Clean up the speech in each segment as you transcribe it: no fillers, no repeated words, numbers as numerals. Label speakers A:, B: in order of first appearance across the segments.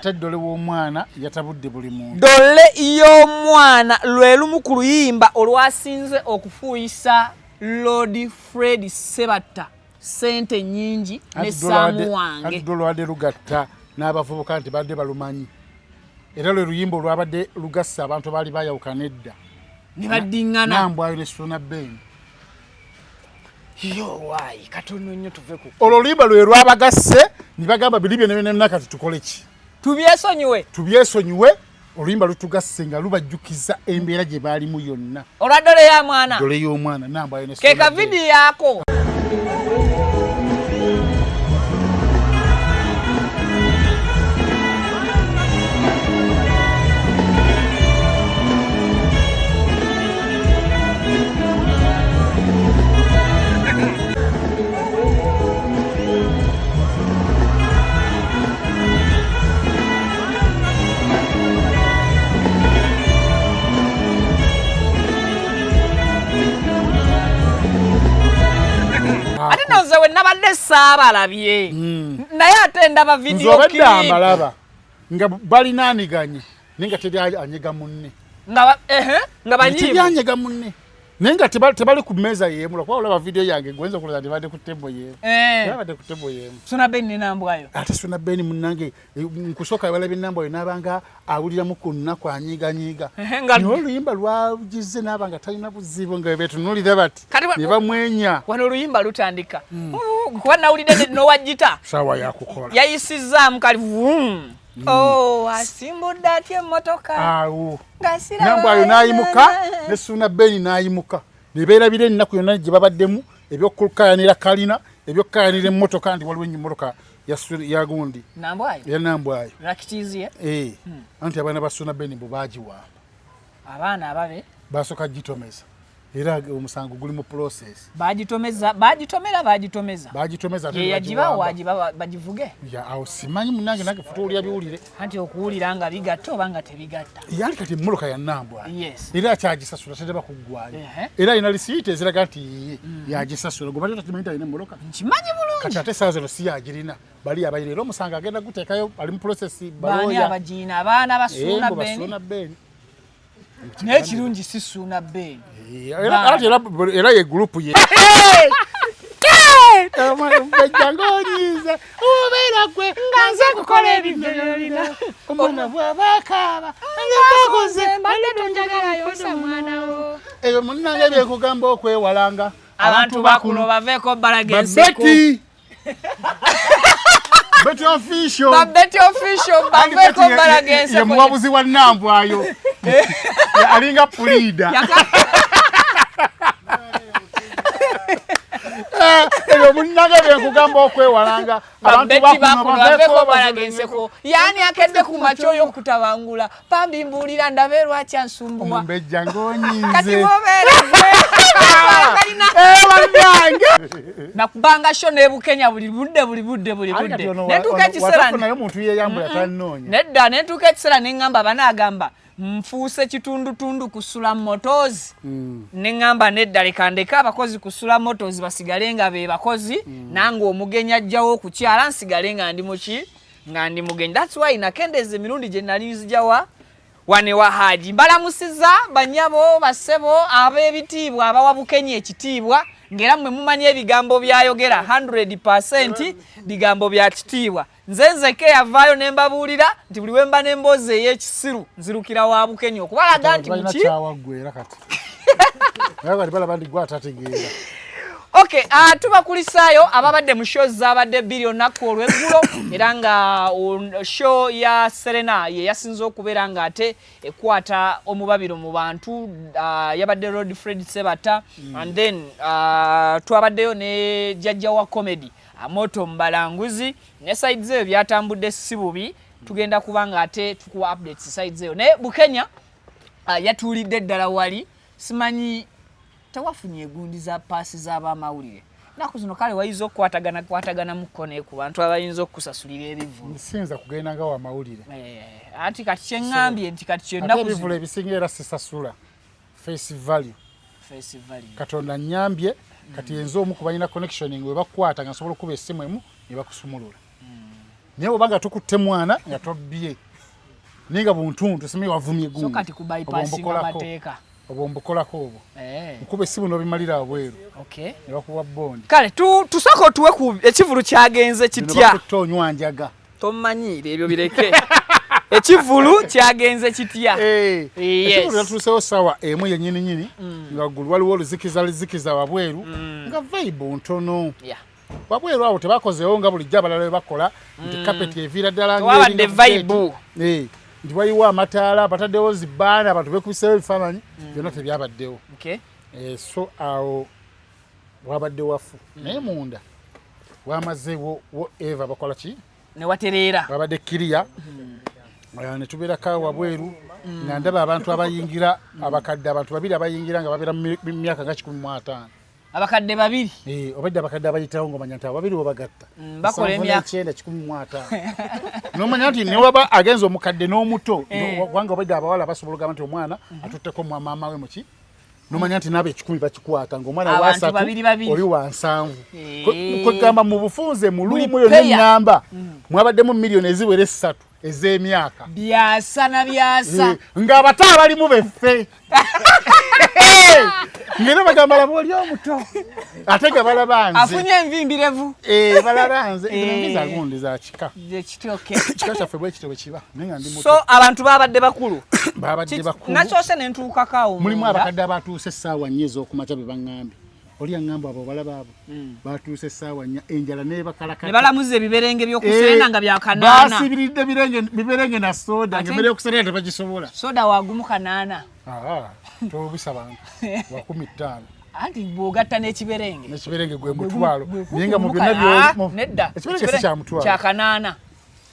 A: ate dole w'omwana yatabudde buli muntu.
B: Dole y'omwana lwe lumu ku luyimba olwasinze okufuuyisa Lord Fred Sebatta sente nnyingi ne Saamu wange.
A: Ate dole wadde lugatta n'abavubuka nti badde balumanyi. Era lwe luyimba olwabadde lugassa abantu baali bayawukana edda.
B: Ne baddiŋŋana.
A: Nambwayo ne Suna Ben.
B: Yo waayi katono nnyo tuve ku.
A: Olwo oluyimba lwe lwabagasse ne bagamba biri byonna byonna nakati tukole ki?
B: Tubyesonyiwe.
A: Oluyimba lutugasse nga lubajjukiza embeera gye baalimu yonna.
B: Olwa dole ya mwana.
A: Dole y'omwana nambwayo ne Suna
B: Ben. Ke kavidi yako. Ate noze we nabadde saabalabye. Naye ate ndaba video clip.
A: Nzobadde amalaba nga balinaaniganye nenga teri anyega munne.
B: Nga banyiivu.
A: Teri anyega munne. Nenga tebali ku mmeeza y'emu lwa olaba video yange gwenza okulaba nti badde ku tebo y'emu. Badde ku tebo y'emu.
B: Suna Ben ne Nambwayo.
A: Ate Suna Ben munnange nkusooka balabye Nambwayo n'abanga awuliramu ku nnaku anyiiganyiiga. Naye oluyimba lwagize n'abanga talina buzibu nga beetunuulira bati ne bamwenya.
B: Wano oluyimba lutandika. Kuba nawulidde n'owajjita.
A: Sawa yakukola.
B: Yayisizzaamu kali vuum. Asimbudde atya emmotoka.
A: Awo. Nambwayo n'ayimuka ne Suna Ben n'ayimuka. Ne beerabira ennaku yonna gye babaddemu ebyokukaayanira kalina ebyokukaayanira emmotoka nti waliwo emmotoka ya gundi.
B: Nambwayo.
A: Ya Nambwayo.
B: Rakitizie.
A: Anti abaana ba Suna Ben bo baagiwaaba.
B: Abaana ababe
A: basooka gitomeza. Era omusango guli mu process.
B: Bagitomeza. Yagibawa bagivuge.
A: Ya awo simanyi munnange nange futuulira biwulire.
B: Anti okuwulira nga bigatta oba nga tebigatta.
A: Yali kati emmoloka ya Nambwayo.
B: Yes.
A: Era akyagisasula teteba kuggwayo. Era alina lisiiti eziraga nti yagisasula. Gwe bali otakimanyi alina emmoloka.
B: Nkimanyi bulungi.
A: Kati ate essaawa zino si yagirina. Bali abayire era omusango agenda guteekayo ali mu process balooya.
B: Baani abagiina abaana ba Suna Ben. Naye kirungi si Suna Ben.
A: Era ye gurupu ye. Bejjangoonyiiza obeera gwe nga nze kukola ebivyoyolina omwana bw'abaakaaba nze
B: mbadde tonjagala yosa mwana wo.
A: Eyo munnange byekugamba okwewalanga
B: abantu bakuno baveeko bbalaga enseko.
A: Betty official.
B: Baveeko bbalaga enseko.
A: Ye muwabuzi wa Nambwayo. Alinga pulida. Eyo munnange byekugamba okwewalanga
B: abantu bakuno baveeko bbalaga enseko. Yaani akedde ku makyoyo okutabangula pambi mbuulira ndabe lwaki ansumbuwa.
A: Omumbejja ng'onyiize.
B: Kati wobeera nakubanga sho n'ebukenya buli budde. Netuuka ekiseera
A: naye omuntu yeyambula tanoonya.
B: Nedda netuuka ekiseera neŋŋamba banaagamba nfuuse kitundutundu kusula motors. Neŋŋamba nedda leka ndeka abakozi kusula motors basigale nga be bakozi nange omugenyi ajjawo okukyala nsigale nga ndi muki nga ndi mugenyi. That's why nakendeeza emirundi gye nali nzijawa wane wa Haji. Mbalamusiza banyabo basebo ab'ebitiibwa abawa Bukenyi ekitiibwa ngera mmwe mumanyi ebigambo byayogera 100% bigambo bya kitiibwa. Nzenzeke yavaayo ne mbabuulira nti buli we mba n'emboozi ey'ekisiru nzirukira wa Bukenyi okubalaga nti muki. Okay, tubakulisaayo ababadde mu show zabadde bbiri olunaku olw'eggulo era nga show ya Serena ye yasinze okubeera nga ate ekwata omubabiro mu bantu yabadde Lord Fred Sebatta and then twabaddeyo ne jjajja wa comedy Amoto Mbalanguzi ne sides eyo byatambudde si bubi tugenda kubanga ate tukuwa updates sides eyo ne Bukenya yatuulidde ddala wali simanyi tawafunye gundi za paasi z'abamawulire naku zino kale wayinza okukwatagana mukone ku bantu abayinza okusasulira ebivu.
A: Nsinza kugenda nga wa mawulire.
B: Ati kati kyeŋŋambye nti kati kyonna
A: ebivula ebisinga era sisasula face value. Katonda nnyambye kati yenza omu ku balina connection ngwe bakukwata nga nsobola okuba essimu emu ne bakusumulula. naye obanga tukutte mwana nga tobbye ninga buntuntu simi wavumye gumu
B: so kati ku bypassing amateeka
A: obwo mbukolako obwo nkuba essimu n'obimalira abweru
B: okay
A: ne bakuwa bondi
B: kale tusooka otuwe ku ekivulu kyagenze kitya
A: onywa njaga
B: tomanyiire ebyo bireke ekivulu kyagenze kitya
A: ekivulu yatuusewo sawa emu yennyini nga ggulu waliwo oluzikiza wabweru nga vibe ntono wabweru awo tebakozeewo nga bulijjo abalala bwe bakola nti kapeti eviira ddala
B: wabadde vibe
A: nti waliwo amataala bataddewo zibbaana abantu bekubiseewo ebifaananyi byonna tebyabaddewo so awo wabadde wafu naye munda wamazeewo eva bakola ki
B: newatereera
A: wabadde kiriya ne tubeerako wabweru nga ndaba abantu abayingira abakadde abantu babiri abayingira nga babeera mu myaka nga 15
B: abakadde babiri
A: obadde abakadde abayitawo ng'omanya nti ababiri bobagatta
B: bakola emyaka
A: 15 n'omanya nti newaba agenza omukadde n'omuto kubanga obadde abawala basobola ogamba nti omwana atutteko maama we muki n'omanya nti naabo 10 bakikwata ng'omwana wa 3 oli wa 7 kwegamba mu bufunze mu luumu yo n'eŋŋamba mwabaddemu miliyoni eziwera 3 ez'emyaka
B: byasa na byasa
A: ng'abato abalimu beffe ngero bagamba laba oli omuto ate nga balaba nze
B: afunye envimbirevu
A: balaba nze envi za gundi za kika kika kyaffe bwe kitwe kiba nenga ndi muto
B: so abantu babadde bakulu
A: nakyose
B: nentuukakaawo
A: mulimu abakadde abatuuse essaawa 4 ez'okumakya be baŋŋambye oli aŋŋamba abo balaba abo batuuse essaawa 4 enjala nebakalakata
B: ne balamuza ebiberenge by'okuserena nga byakanaana
A: basibiridde biberenge na soda ng'emmere y'okuserena tebagisobola
B: soda wagumu kanaana
A: tobisa bantu wa 15
B: anti bw'ogatta n'ekiberenge
A: gwe mutwalo naye nga mu byonna
B: nedda
A: ekiberenge si kya mutwalo
B: kya kanaana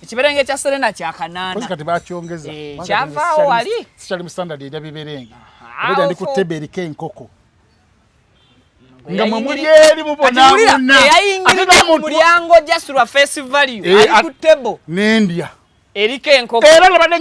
B: ekiberenge kya serena kya kanaana
A: kati bakyongeza
B: kyavaawo wali
A: sikyali mu standard erya biberenge obedda ndi ku ttebe eriko enkoko nga mwe muli eri mubonaabona
B: eyayingirira mu mulyango just lwa face value ali ku tebo
A: n'endya
B: eriko enkoko
A: era nabadde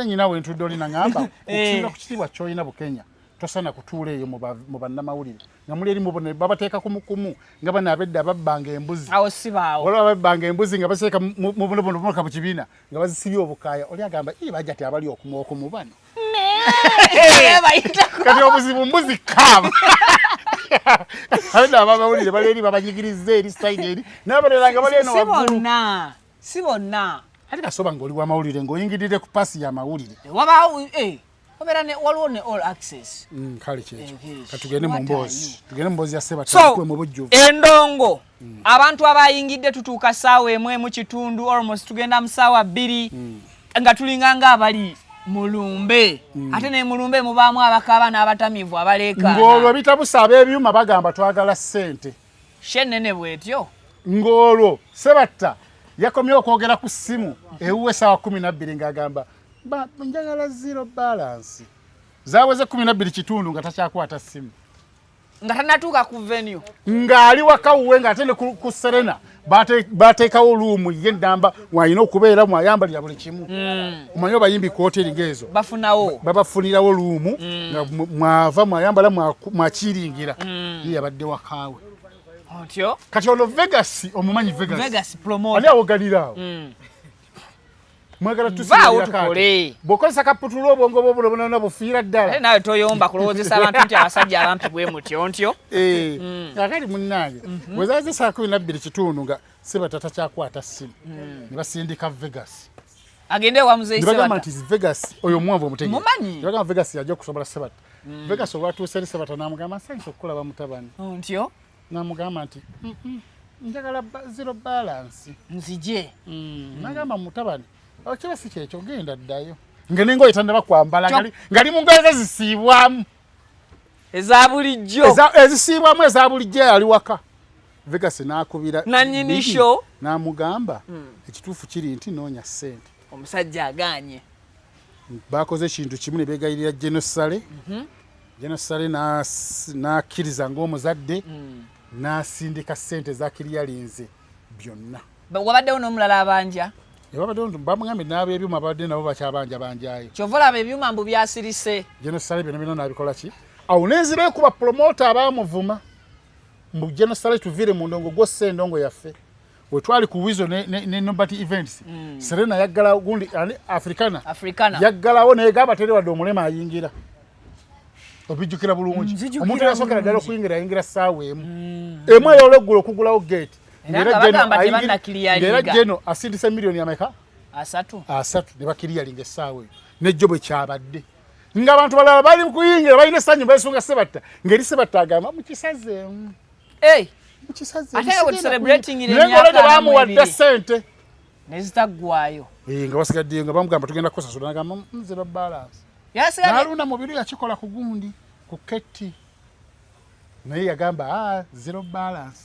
A: nyina wentudde olina ŋŋamba okusinga ku kitiibwa ky'olina bukenya tosana kutuula eyo mu bannamawulire nga muli eri mubona babateeka kumukumu nga bano abedda babbanga embuzi
B: awo sibaawo
A: olaba babbanga embuzi nga baseeka mubonobonobonoka mu kibiina nga bazisibye obukaaya oli agamba bajja ti abali okumu bano kati obuzibu mbuzi kaama abedda abamawulire bali eri babanyigiriza eri sayidi eri n'abalala nga bali eno waggulu
B: si bonna
A: ate kasoba ng'oli w'amawulire ng'oyingirire ku paasi y'amawulire
B: wabaawo waliwo ne all access
A: kale kyekyo katugende mu mboozi ya
B: sebatakwe mu bujjuvu endongo abantu abayingidde tutuuka ssaawa emu mu kitundu almost tugenda mu ssaawa 2 nga tulinganga abali mulumbe ate ne mulumbe mubaamu abakaaba n'abatamivu abaleekaana
A: ng'olwo bitabusa ab'ebyuma bagamba twagala ssente
B: shenene bwetyo
A: ng'olwo sebatta yakomye okwogera ku ssimu ewuwe essaawa 12 ng'agamba njagala zero balance zaweze 12 kitundu nga takyakwata ssimu
B: nga tanatuuka ku venue
A: ng'ali wakawuwe ng'ate ne ku serena bateekawo luumu ye namba wayina okubeera mwayambalira buli kimu omanyi obayimbi ku hoteri ng'ezo babafunirawo luumu nga mwava mwayambala mwakiringira ye yabadde wakaawe kati ono Vegas omumanyi Vegas ani awogalira awo mwagala tusikole bokozesa kaputulo obwongo bwobulobona bufiira ddala
B: nawe toyomba kulowoozesa abantu nti abasajja abampi bwe mutyo
A: akali munnange wezaze saa 12 kitundu nga sebatata kyakwata ssimu ne basindika Vegas
B: agende wa muzeyi
A: sebata nti Vegas oyo mwanvu omutege bagamba Vegas yajja okusobola sebata Vegas olwatuuse eri sebata n'amugamba nsanyusa okukulaba mutabani
B: ntyo
A: n'amugamba nti njagala zero balance
B: nzije
A: n'agamba mutabani okiba si kyekyo genda ddayo ng'enengoye tannaba kwambala ngali mu ngoye zisiibwamu
B: eza bulijjo
A: ezisiibwamu eza bulijjo yali waka Vegas n'akubira
B: nannyini show
A: n'amugamba ekituufu kiri nti noonya ssente
B: omusajja aganye
A: bakoze ekintu kimu ne beegayirira Genosale Genosale n'akkiriza ng'omuzadde n'asindika ssente za kiryalinze byonna
B: wabaddewo n'omulala abanja
A: bamugambe n'abeebyuma babadde nabo bakyabanja banjayo
B: kyova olaba ebyuma mbu byasirise
A: Genosale byonna n'abikola ki awo n'enzirayo ku bapromota abaamuvuma mu Genosale tuviire mu ndongo gw'ossa endongo yaffe wetwali ku Wizo ne Nobati Events Serena yaggala gundi Africana yaggalawo naye gaba tere wadde omulema ayingira obijjukira bulungi omuntu yasokera ddala okuyingira ssaawa emu ey'olweggulo okugulawo gate ng'era Jeno asindise miliyoni ameka 3 ne bakiriyalinga essaawa eyo nejjo bwe kyabadde ng'abantu balala bali mu kuyingira balina essanyu beesunga Sebatta ng'eri Sebatta agamba mukisazeemu bamuwadde ssente
B: nezitaggwayo
A: nga basigadde nga bamugamba tugenda kusasula nagamba zero balance nalunda mubiri yakikola ku gundi ku ketti naye yagamba zero balance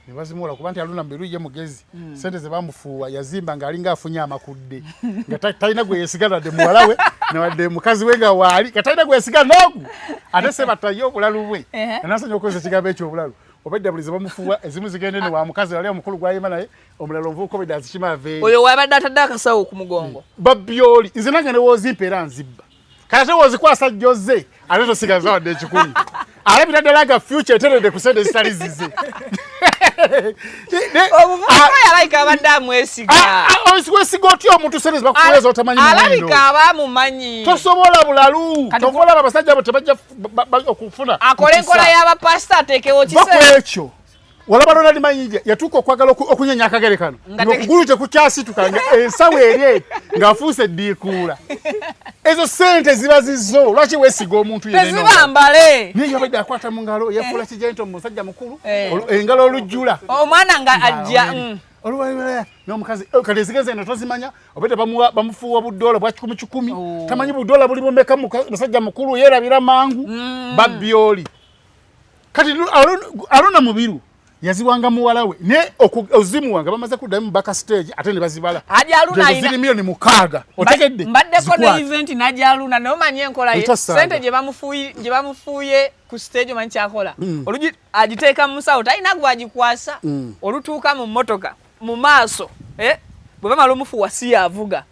A: nebazimula kuba nti alunda mubiri ye mugezi sente ze bamufuuwa yazimba ng'alinga afunye amakudde nga talina gwe yesigaladde muwala we newadde mukazi we nga waali nga talina gwe yesiga noogu ate Sebatta ye obulalu bwe anasanya okozesa ekigambo ekyobulalu obedda buli ze bamufuuwa ezimu zigende ne wa mukazi wali omukulu gwayima naye omulala omuvubuka obedda azikima aveeyo
B: oyo wabadde atadde akasawo ku mugongo
A: babyoli nze nange ne woozimpa era nzibba kati woozikwasa jjoze ate tosigaza wadde ekikumi alabira ddala nga future eteredde ku sente zitali zize
B: omuvubuka yalayika abadde amwesiga
A: wesiga otya omuntu sente zibakuweeza otamanyi muwendo
B: alabika abamumanyi
A: tosobola bulalu tovola abasajja abo tebajja okufuna
B: akole enkola y'abapasita ateekewo
A: kisekyo walaba Ronald Mayinja yatuuka okwagala okunyenya akagere kano ng'okugulu tekukyasituka nga ensawo eri ng'afuuse eddiikuula ezo sente ziba zizo lwaki weesiga omuntu
B: tezibambale
A: naye yobadde akwata mu ngalo yafuula kijento mu musajja mukulu engalo olujjula
B: omwana nga ajja
A: n'omukazi kati ezigeze eno tozimanya obadde bamufuuwa buddoola bwa 10 tamanyi buddoola buli bumeka musajja mukulu yeerabira mangu babyoli kati alona mubiru yaziwanga muwala we ne ozimuwanga bamaze kuddayo mu baka stage ate ne bazibala ziri miliyoni 6 otegedde
B: mbaddeko ne event najaluna naye omanyi enkola ye sente gye bamufuuye ku stage omanyi kyakola olugi agiteeka mu musawo talina gwagikwasa olutuuka mu mmotoka mu maaso bwe bamala omufuuwa si yavuga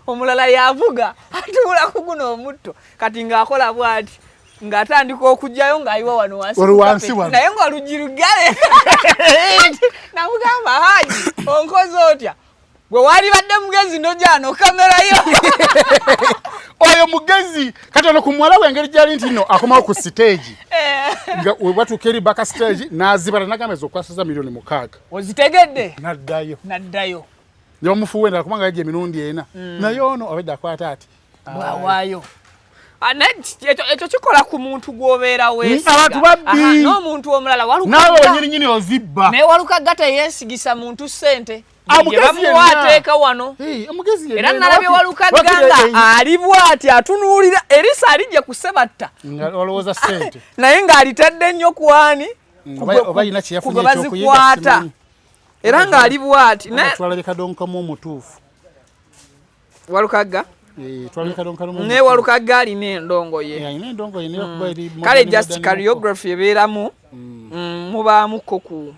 B: omulala yavuga atuula ku guno omutto kati ng'akola bw'ati ng'atandika okujjayo ng'ayiwa wano wansi naye ng'oluggi lugale namugamba Haji onkoze otya gwe walibadde mugezi nojano kamerayo
A: oyo mugezi kati ono ku muwala we engeri gyali nti no akomawo ku stage nga we batuuka eri baka stage n'azibala nagamba ezokwasiza miliyoni 6
B: ozitegedde
A: naddayo ne bamufuuwa endala kubanga yajja emirundi ena naye ono obedde akwata ati
B: bwawaayo ekyo kikola ku muntu gw'obeera weesiga
A: abantu babbi
B: n'omuntu omulala
A: naawe wenyininyini ozibba
B: naye Walukagga teyeesigisa muntu ssente gye bamuwa ateeka wano era nalabye Walukagga nga ali bw'ati atunuulira erisa alijja ku Sebatta
A: olowooza ssente
B: naye ng'alitadde nnyo kwani ku gwe bazikwata era ng'ali bw'ati
A: twalabye kadonkamu omutuufu
B: Walukagga ne Walukagga alina endongo ye kale just choreography ebeeramu mubaamuko ku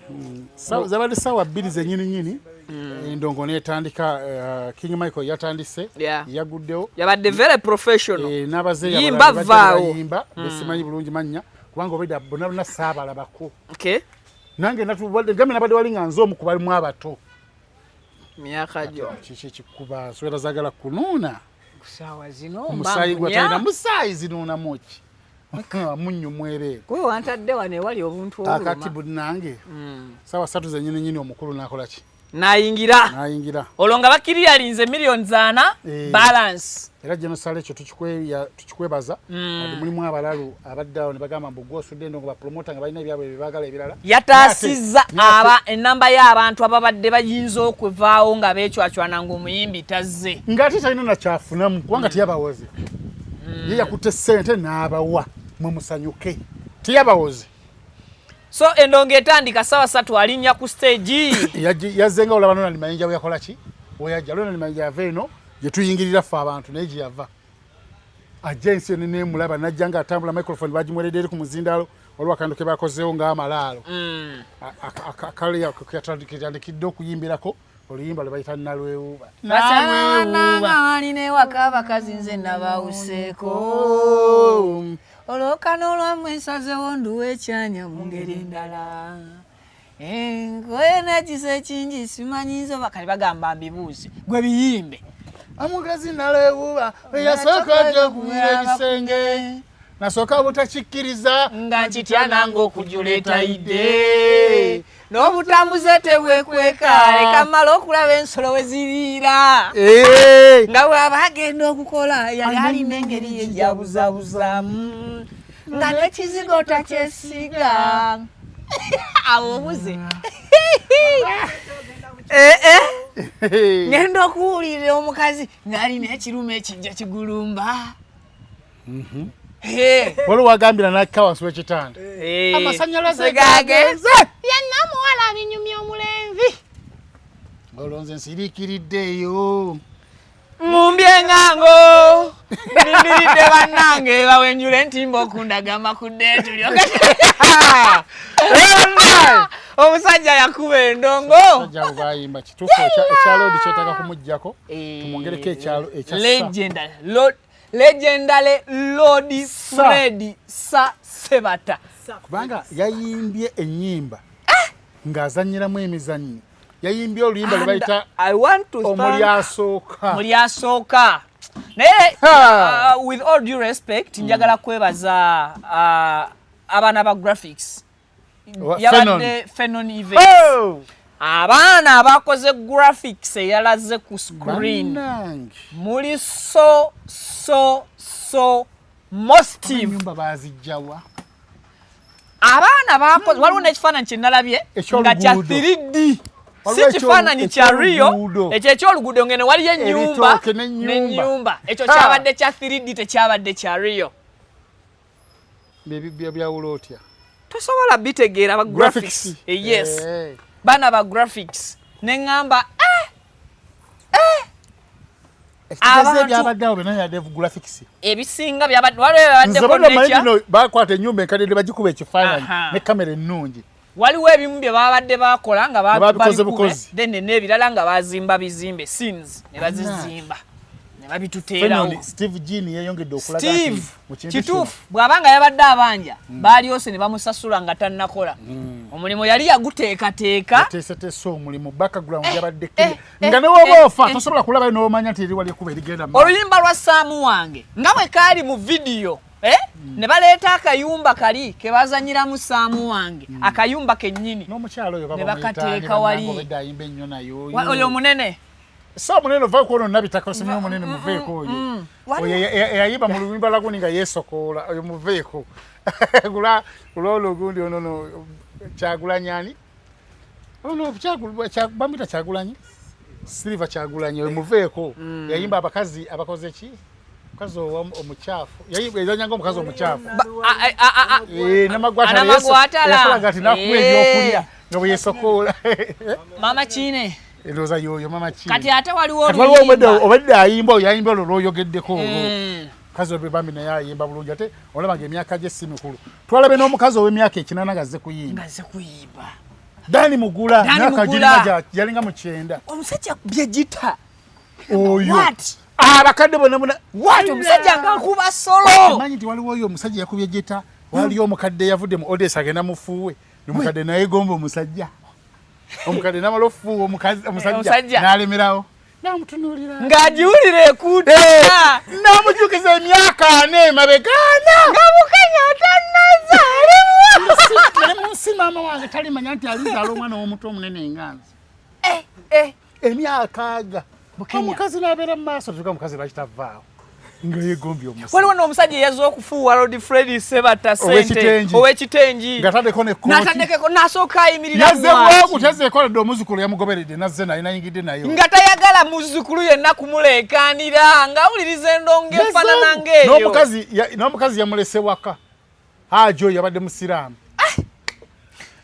A: zabadde ssaawa 2 zennyininyini endongo netandika King Michael yatandise yaguddewo
B: yabadde very professional
A: yimba vaawo besimanyi bulungi mannya kubanga obedda bonna saabalabako nange gambe nabadde wali nga nze omu ku balimu abato
B: myaka gyo
A: kiki kikuba nswera zaagala kunuuna
B: kusaawa zino
A: omusaayi gwe talina musaayi zinuunamu ki munnyu mwereere
B: gwe wantadde wano ewali obuntu obuluma
A: akati bunnange saawa 3 zennyininyini omukulu nakola ki
B: nayingira olwo nga bakiriyalinze miliyoni 4 balance
A: era genosale ekyo tukikwebaza ati mulimu abalalu abaddawo ne bagamba mbu gwosudde ndo nga bapromota nga balina ebyabwe bebagala ebirala
B: yataasizza enamba y'abantu ababadde bayinza okwevaawo nga beecwacwana ng'omuyimbi tazze
A: ng'ate talina nakyafunamu kubanga teyabawoze ye yakutte ssente n'abawa mwe musanyuke teyabawoze
B: so endongo etandika ssaawa 3 alinnya ku stage
A: yazzenga olaba Ronald Mayinja weyakola ki weyajja Ronald Mayinja yava eno gye tuyingirira ffe abantu naye gye yava agensi yo nenemulaba najja nga atambula microphone bagimweredde eri ku muzindaalo waliwo akantu ke bakozeewo ng'amalaalo akale katandikidde okuyimbirako oluyimba lwe bayita nalwewuuba
B: alina ewaka abakazi nze nabawuseeko olwokano olwammwe nsazewo nduwa ekyanya mu ngeri endala Ngwena kise kingi simanyizo bakali bagamba mbibuuzi gwe biyimbe
A: Omukazi nalebuba yasooka okuwira ebisenge nasooka butakikkiriza
B: nga nkitya nange okujuleta ide n'obutambuze tewekweka leka mmala okulaba ensolo we ziriira nga bw'aba agenda okukola yali alina engeri yejabuzabuzaamu nga n'ekizigo takyesiga awo obuze ngenda okuwulira omukazi ng'alina ekirume ekijja kigulumba
A: waliwo wagambira n'akika wansi w'ekitanda amasanyalaze gagenze
B: yenna muwala abinyumya omulenvi
A: olwo nze nsiriikiriddeeyo
B: mumbye engango nindiridde bannange bawenjula entimba okundagama ku ddeetu omusajja yakuba endongo
A: sajja bwayimba kituufu ekyaloodi kyetaaga kumuggyako tumwongereko ekyalo ekya
B: legendary Lord Fred Sebata
A: kubanga yayimbye ennyimba ng'azannyiramu emizannyo yayimbye oluyimba lwe bayita omuli asooka naye with all due respect njagala kwebaza abaana ba graphics yabadde Fenon Events abaana abakoze graphics eyalaze ku screen muli so mostive bazijjawa
B: abaana bakoze waliwo n'ekifaananyi kye nalabye nga kya 3D si kifaananyi kya Rio ekyo ekyoluguudo ngene waliyo ennyumba n'ennyumba ekyo kyabadde kya 3D tekyabadde kya Rio
A: byawula otya
B: tosobola bitegeera aba graphics yes baana ba graphics neŋŋamba ebisinga byabadde
A: bakwata ennyumba enkadde bagikuba ekifaananyi ne kamera ennungi
B: waliwo ebimu bye babadde bakola nga babikoze then n'ebirala nga bazimba bizimbe scenes ne bazizimba ne babituteerawo
A: Steve Jean yeyongedde okulaga
B: Steve kituufu bw'abanga yabadde abanja baalyose ne bamusasula nga tannakola omulimu yali yaguteekateeka
A: yateeseteese omulimu background yabadde nga ne woba ofa tosobola kulaba n'omanya nti eri wali ekuba erigenda
B: oluyimba lwa Saamu wange nga bwe kaali mu vidiyo ne baleeta akayumba kali ke bazanyiramu Saamu wange akayumba kennyini
A: n'omukyalo oyo
B: ne bakateeka wali oyo munene
A: so munene ova kuono nabitaka osimye munene muveeko oyo yayiba mu luyimba lwaguni nga yeesokoola oyo muveeko kulolo gundi ono Kyagulanyani bamita Kyagulanyi Silver Kyagulanyi oyo muveeko yayimba abakazi abakoze ki mukazi omukyafu yazanyanga omukazi omukyafu namagwatala yasalaga ati nakuwa ebyokulya nga bwe yeesokoola
B: mama Kiine
A: eroza yoyo mama Kiine
B: kati ate waliwo
A: obadde ayimba oyo yayimba olwo lw'oyogeddeko olwo mukazi oyo bambi naye ayimba bulungi ate olaba ng'emyaka gye si mikulu twalabe n'omukazi ow'emyaka 8 ngazze kuyimba Dani Mugula myaka giringa yalinga mu 9
B: omusajja byegita
A: oyo abakadde bonna
B: omusajja ngakuba solo
A: manyi nti waliwo oyo omusajja yakubye gita waliyo omukadde yavudde mu Odessa agenda mufuuwe omukadde naye gomba omusajja omukadde namala ofuuwa omusajja n'alemerawo namutunuulira
B: ng'agiwulira ekuuta
A: namujukiza emyaka 4 mabegaana
B: nga mukenya otannazaalibwa
A: munsi maama wange talimanya nti alizaala omwana w'omuto omunene enganzi emyaka aga omukazi n'abeera mu maaso tuga omukazi lwakitavaawo nga yegombye omusa
B: waliwo n'omusajja eyaza okufuuwa Lord Fred Sebata sente ow'ekitengi
A: ng'ataddeko
B: n'ataddeko n'asooka ayimirira
A: yazzeewo tezeekoledde omuzukulu yamugoberedde nazze naye nayingidde nayo
B: nga tayagala muzzukulu yenna kumuleekaanira ng'awuliriza endongo efaanana ng'eyo
A: n'omukazi yamulese waka ajo yabadde musiraamu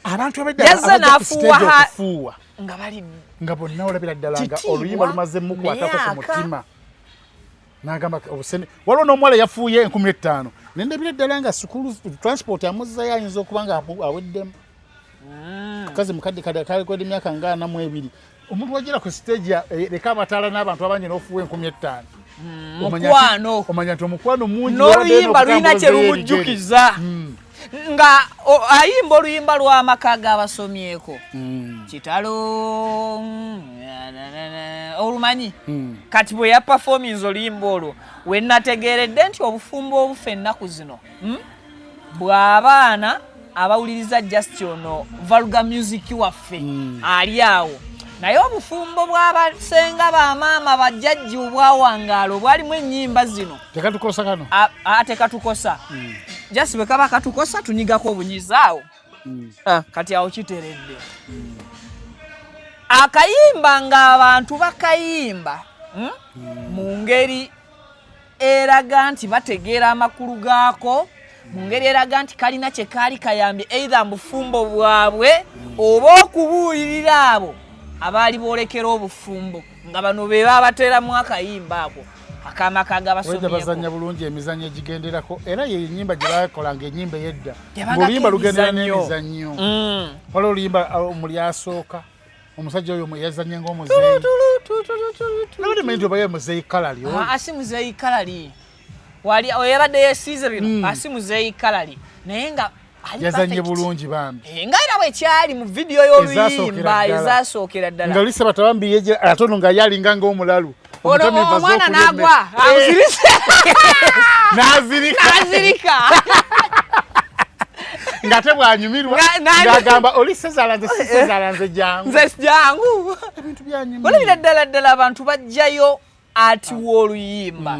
A: abantu
B: yazze
A: n'afuuwa
B: nga bali
A: nga bonna olabira ddala nga oluyimba lumaze mukwatako ku mutima n'agamba obusene waliwo n'omuwala yafuuye 15,000 nendabira ddala nga sukulu transport amuzzayo ayinza okuba nga aweddemu mukazi mukadde kalekwedde emyaka nga 42 omuntu wajira ku stage leka abataala n'abantu abangi n'ofuuwa 15,000
B: mukwano
A: omanya nti omukwano mungi
B: n'oluyimba lulina kye lumujjukiza nga ayimba oluyimba lw'amaka g'abasomyeko kitalo olumanyi kati bwe yapafominze oluyimba olwo we nategeeredde nti obufumbo obufa ennaku zino bw'abaana abawuliriza just ono vulgar music waffe ali awo naye obufumbo bw'abasenga bamaama bajjajji obwawangaala obwalimu ennyimba zino
A: tekatukosa kano
B: tekatukosa just bwe kaba katukosa tunyigako obunyizaawo kati awo kiteredde akayimba ng'abantu bakayimba mu ngeri eraga nti bategeera amakulu gaako mu ngeri eraga nti kalina kye kaali kayambye either mu bufumbo bwabwe oba okubuulirira abo abaali boolekera obufumbo nga bano be babateeramu akayimba ako akamaka g'abasomyeko
A: bazanya bulungi emizannyo egigenderako era ye ennyimba gye bakolanga ennyimba ey'edda ng'oluyimba lugendera n'emizannyo wala oluyimba omuli asooka omusajja oyo yazanye ng'omuzeeyi nabatemanyi nti obaye muzeeyi kalali
B: asi muzeeyi kalali wali yabadde yeesiize bino asi muzeeyi kalali naye nga
A: yazanye bulungi bambi
B: nga era bwe kyali mu vidiyo y'oluyimba ezasookera ddala
A: nga lisa batabambi ate ono nga yalinga ng'omulalu
B: omwana n'agwa n'azirika
A: nga tebwanyumirwa ng'agamba oli sezalanze si sezalanze jangu
B: nze jangu
A: ebintu byanyumira
B: olabira ddala abantu bajjayo ati w'oluyimba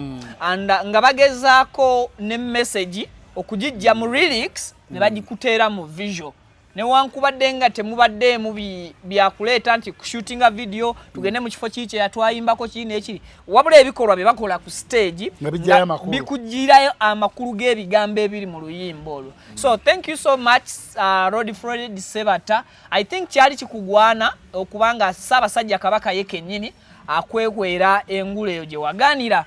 B: nga bagezaako ne message okugijja mu lyrics ne bagikuteera mu visual newankubadde nga temubaddeemu byakuleeta nti kushootinga video tugende mu kifo kiki yatwayimbako kiri n'ekiri wabula ebikolwa bye bakola ku stage bikugirayo amakulu g'ebigambo ebiri mu luyimba olwo. So thank you so much Rod Fred Sebata. I think kyali kikugwana okubanga Ssaabasajja Kabaka ye kennyini akwekwera engule eyo gye waganira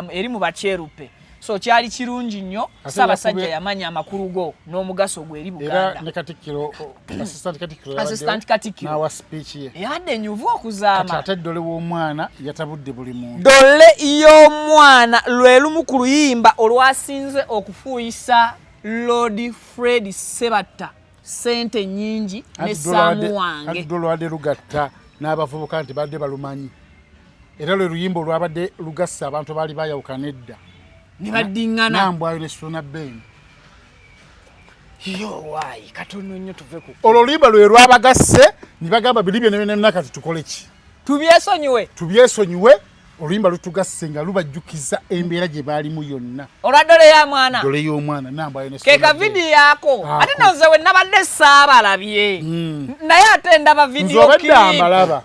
B: eri mu bakyerupe. So kyali kirungi nnyo Ssaabasajja yamanya amakulu go n'omugaso gwe eri Buganda.
A: Era ne Katikkiro
B: assistant Katikkiro
A: n'awa speech ye
B: yabadde nyuvu okuzaama.
A: Kati ate ddole w'omwana yatabudde buli muntu.
B: Ddole y'omwana lwe lumu ku luyimba olwasinze okufuuyisa Rod Fred Sebata sente nnyingi ne Saamu wange.
A: Ate ddole lwadde lugatta n'abavubuka nti badde balumanyi. Era lwe luyimba olwabadde lugassa abantu baali bayawukana edda.
B: Nibadingana
A: nambwayo ne Suna Ben
B: yo wai katono nnyo tuve ku
A: olulimba lwe lwabagasse nibagamba bilibye ne nakati tukole ki tubyesonyiwe oluyimba lutugasse nga lubajjukiza embeera gye baalimu yonna
B: olwadole ya mwana
A: dole y'omwana nambwayo ne Suna
B: keka video yako ate noze we nabadde saabalabye naye ate ndaba video
A: clip amalaba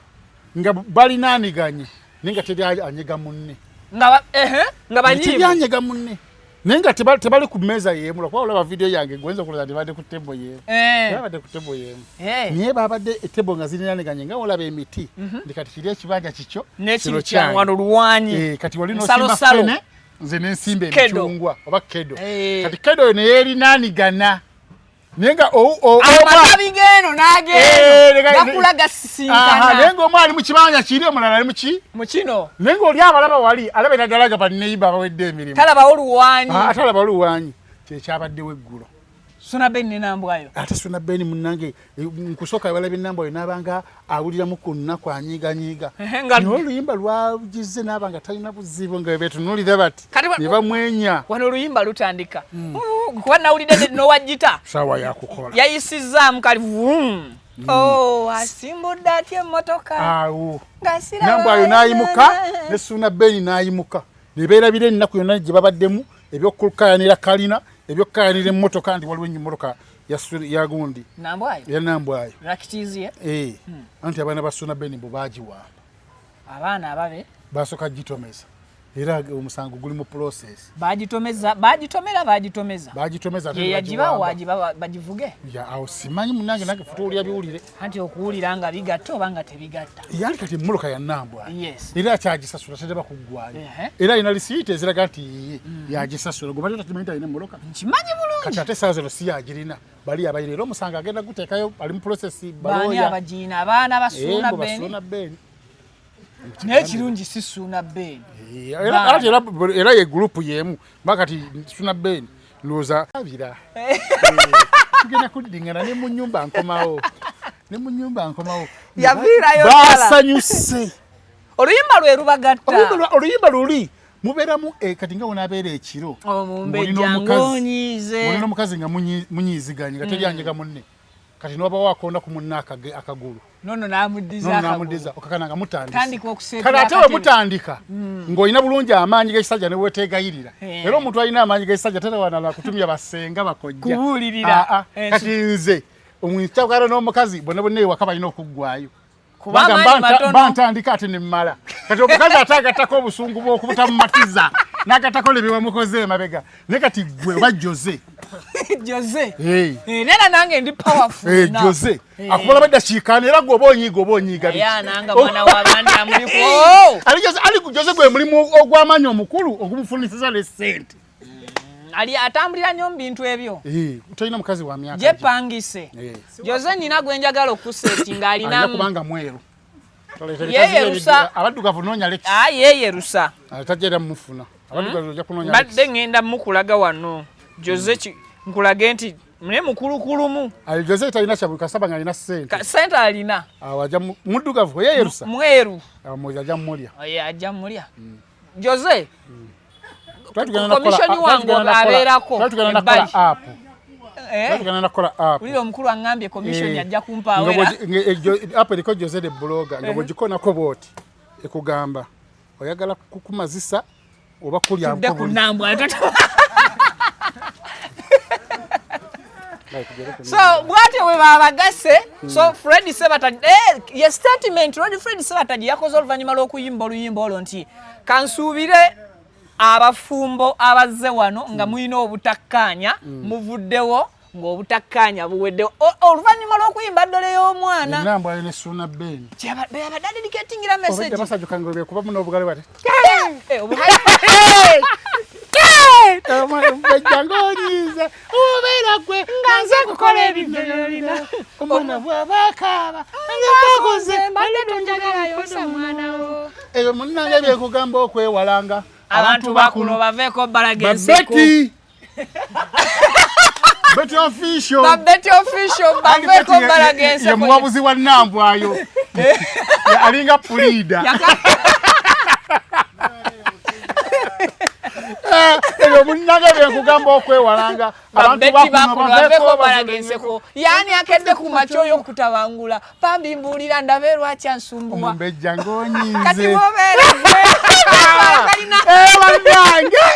A: nga balinaaniganye nenga teri anyega munne
B: nga banyiivu
A: byanyega munne nenga tebali ku mmeeza yemu lwakuba olaba video yange gwenza okulaza nti badde ku tebo yemu babadde ku tebo yemu naye babadde etebo nga zirinaniganye nga olaba emiti ndi kati kiri ekibanja kikyo
B: kino kyawano luwanyi
A: kati wali nosimba fene nze nensimba emicungwa oba kedo kati kedo oyo neyerinaanigana nenga
B: amatabi geno nageno gakulaga sisinkana
A: nenga omwali mu kibanja kiri omulala ali mu kino nenga oli abalaba wali alaba enagalaga baneiba bawedde emirimu
B: talaba oluwanyi
A: atalaba oluwanyi kyekyabaddewo eggulo
B: Suna Ben n'enambwayo
A: ate Suna Ben munnange nkusooka balaba ennambwayo n'abanga awuliramu ku nnaku anyiiganyiiga naye oluyimba lwagize n'abanga talina buzibu nga betunuulira bati ne bamwenya
B: wano oluyimba lutandika kuba nawulidde n'owajjita
A: sawa yakukola
B: yayisizaamu kali asimbudde atya emmotoka
A: awo nambwayo n'ayimuka ne Suna Ben n'ayimuka ne beerabira ennaku yonna gye babaddemu ebyokukkayanira kalina ebyokukayanira emmotoka nti waliwo emmotoka yagundi nambwayo
B: rakitizie
A: anti abaana ba Suna Ben bo bagiwamba
B: abaana ababe
A: basooka gitomeza era omusango guli mu process bagitomeza
B: yagibawa bagivuge
A: awo simanyi munange nange futa olya biwulire
B: anti okuwulira nga bigatta oba nga tebigatta
A: yali kati emmotoka yannambwayo era akyagisasula tedeba kuggwayo era alina lisiiti eziraga nti yagisasula gobali takimanyi talina emmotoka
B: nkimanyi bulungi
A: kati ate saa zino si yagirina bali abayira era omusango agenda guteekayo ali mu process
B: bani abajiina abaana basuna beni naye kirungi si Suna Ben
A: era ye gurupu yemu bakati Suna Ben loza abira tugenda kuddingana ne mu nnyumba nkomawo
B: Yaviirayo
A: basanyuse
B: oluyimba lwe rubagatta
A: oluyimba luli mubeeramu kati nga wonaabeera ekiro
B: olina
A: omukazi nga munyiziganye nga teryanjega munne kati noba wakonda ku munne akagulu
B: nono namuddiza
A: okakana nga mutandika kale ate we mutandika ng'olina bulungi amaanyi g'ekisajja ne weteegayirira era omuntu alina amaanyi g'ekisajja terewanala kutumya basenga bakojja
B: kubuulirira
A: kati nze omwitabwala n'omukazi bonna bonna ewaka balina okuggwayo bantandika ate nemmala kati omukazi ate agattako obusungu bw'okubutamumatiza n'agattako ne bewamukoze emabega naye kati gwe oba Jose
B: nena nange ndi powerful
A: Jose akubala baddakiikaana era gwe oba onyiiga ali ku Jose gwe mulimu ogw'amaanyi omukulu ogumufunisiza lesente
B: ali atambulira nnyo mu bintu ebyo
A: tolina mukazi wa myaka
B: gyepangise Jose nina gwe njagala okuseeti ng'alinamu
A: kubanga mweru
B: yeyerusa
A: abaddugavu noonya leki
B: yeyerusa
A: tajja mufuna abaddugavu ojja kunoonya
B: badde ngenda mukulaga wano Jose nkulage nti mune mukulukulumu
A: Jose talina kyabuli kasaba ng'alina sente
B: alina
A: awajja muddugavu yeyerusa
B: mweru
A: ajja mmulya
B: ajja mmulya Jose komishoni wange abeerako
A: tugenda nakola app
B: ulira omukulu angambye komishoni ajja kumpawera
A: app eriko Jose de bloga nga bwegikonako bwoti ekugamba oyagala kukumazisa oba kulya
B: so bwatyo we babagase so Fred Sebatta ye statement Lord Fred Sebatta yakoze oluvannyuma lw'okuyimba oluyimba olwo nti kansuubire abafumbo abazze wano nga mulina obutakkaanya muvuddewo ng'obutakkaanya buweddewo oluvannyuma lw'okuyimba ddole y'omwana
A: enamba ayo ne Suna Ben
B: yabadde adedicatingira message
A: basajja kangolo kuba muno obugale bate bejjangonyize ubeera gwe nga nze kukola ebintu byolina omwana bw'abaakaaba nze
B: mbadde tonjagala yosa mwanawo
A: eyo munnange byekugamba okwewalanga
B: abantu bakuno baveeko bbalaga enseko
A: Betty official
B: baveeko bbalaga enseko
A: ye muwabuzi wa Nambwayo alinga pulida eyo munnange byekugamba okwewalanga abantu bakuno
B: baveeko bbalaga enseko yaani akedde ku makyoyo okutabangula pambi mbuulira ndabe lwaki ansumbuwa
A: mbejja ng'onyize
B: kati wobeera kalina
A: bannange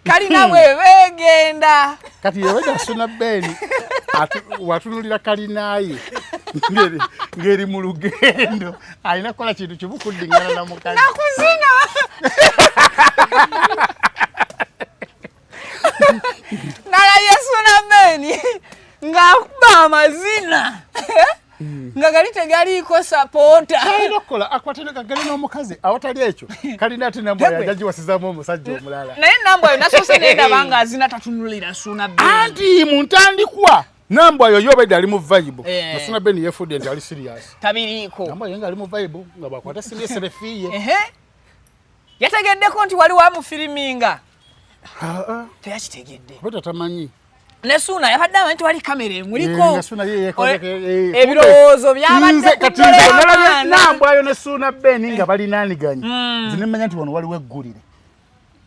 B: kalina bwe beegenda
A: kati yeweda Suna Ben watunulira kalinaye ngeri mu lugendo alina kukola kintu kimu kuddingana na mukazi
B: nakuzina nalaye Suna Ben ng'akuba amazina nga gali tegaliiko sapoota
A: alina okukola akwatire kagali n'omukazi awatali ekyo kalina ate Nambwayo yagiwasizaamu omusajja omulala
B: naye Nambwayo nasoose nendaba nga azina tatunulira Suna Ben
A: anti mu ntandikwa Nambwayo yobedde ali mu vibe na Suna Ben yefudde nti ali serious
B: tabiriiko
A: Nambwayo nga ali mu vibe nga bakwata simu serefiye
B: yategeddeko nti waliwo amufiriminga teyakitegedde
A: oba tamanyi
B: ne Suna yabadde amanyi wali kamera emuliko ebirowoozo byabadde kuddole
A: Nambwayo ne Suna Ben nga balinaaniganye nze ne mmanya nti wano waliwo eggulire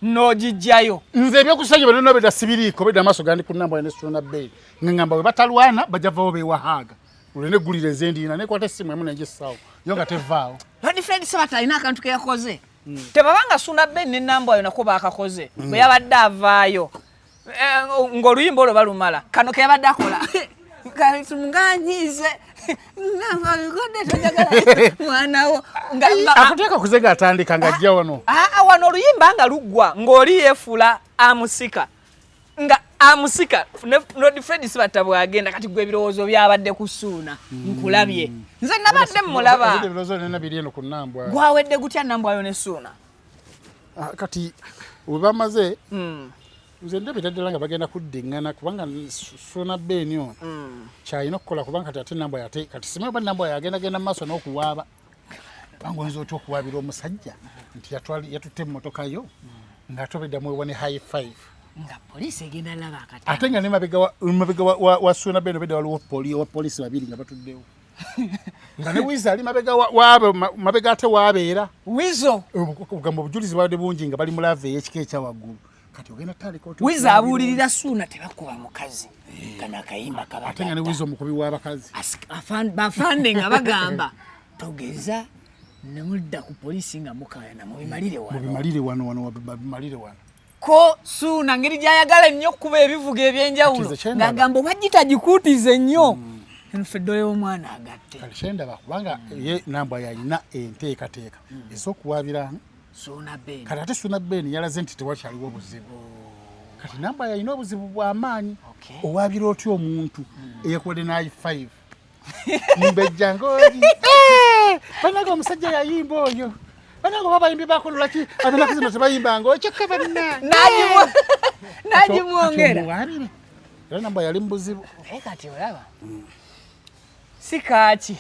B: n'ogijjayo
A: nze ebyokusajja bano nobedda sibiriiko bedda amaaso gandi ku Nambwayo ne Suna Ben ngamba bwe batalwana bajja vaawo bewahaaga olwo neggulire nze ndiina nekwata essimu emu nengisaawo yo nga tevaawo
B: Lord Fred Sebatta alina akantu ke yakoze tebabanga Suna Ben ne Nambwayo nako baakakoze bwe yabadde avaayo ng'oluyimba olwo balumala kano ke yabadde akola nganyize mwanawo
A: akuteeka kuze ng'atandika ng'ajja wano
B: wano oluyimba nga luggwa ng'oli yeefula amusika nga amusika Lord Fred Sebatta bw'agenda kati gwe ebirowoozo byabadde ku Suna nkulabye nze nabadde mmulaba
A: ebirowoozo nena biri eno ku Nambwayo
B: gwawedde gutya Nambwayo ne Suna
A: kati we bamaze nze ndabira ddala nga bagenda kuddingana kubanga Suna Ben ono kyalina okukola kubanga kati ate Nambwayo ate kati simanyi oba Nambwayo agendagenda mu maaso n'okuwaaba bango nzo okuwabira omusajja nti yatutte emmotoka yo ng'atobedda mu one high five
B: nga poliisi egenda laba akati
A: ate nga ne mabega wa Suna Beno bedda waliwo poliisi babiri nga batuddewo nga ne Wizo ali mabega ate waabeera
B: Wizo
A: ogamba obujulizi bwadde bungi nga bali mu lava ey'ekika ekyawaggulu kati ogenda talika
B: Wizo abuulirira Suna tebakuba mukazi kana akayimba kaba
A: ate nga ne Wizo omukubi w'abakazi
B: bafande nga bagamba togeza nemudda ku poliisi nga mukayana mubimalire
A: wano
B: ko Suna ngeri gyayagala ennyo okuba ebivuga ebyenjawulo ng'agamba oba gitagikuutize nnyo enfeddoyo y'omwana agatte
A: kalishendaba kubanga ye namba yalina enteekateeka ez'okuwaabira
B: Suna Beno
A: kati ate Suna Beno yalaze nti tewakyaliwo obuzibu kati namba yalina obuzibu bw'amaanyi owaabira otya omuntu eyakuwadde nayi 5 mbejjangogi banaga omusajja yayimba oyo banaga babayimbi bakololaki abenako zino tebayimbanga okyokka banna
B: najimwongera
A: era namba yali mubuzibu
B: kati olaba si kaaki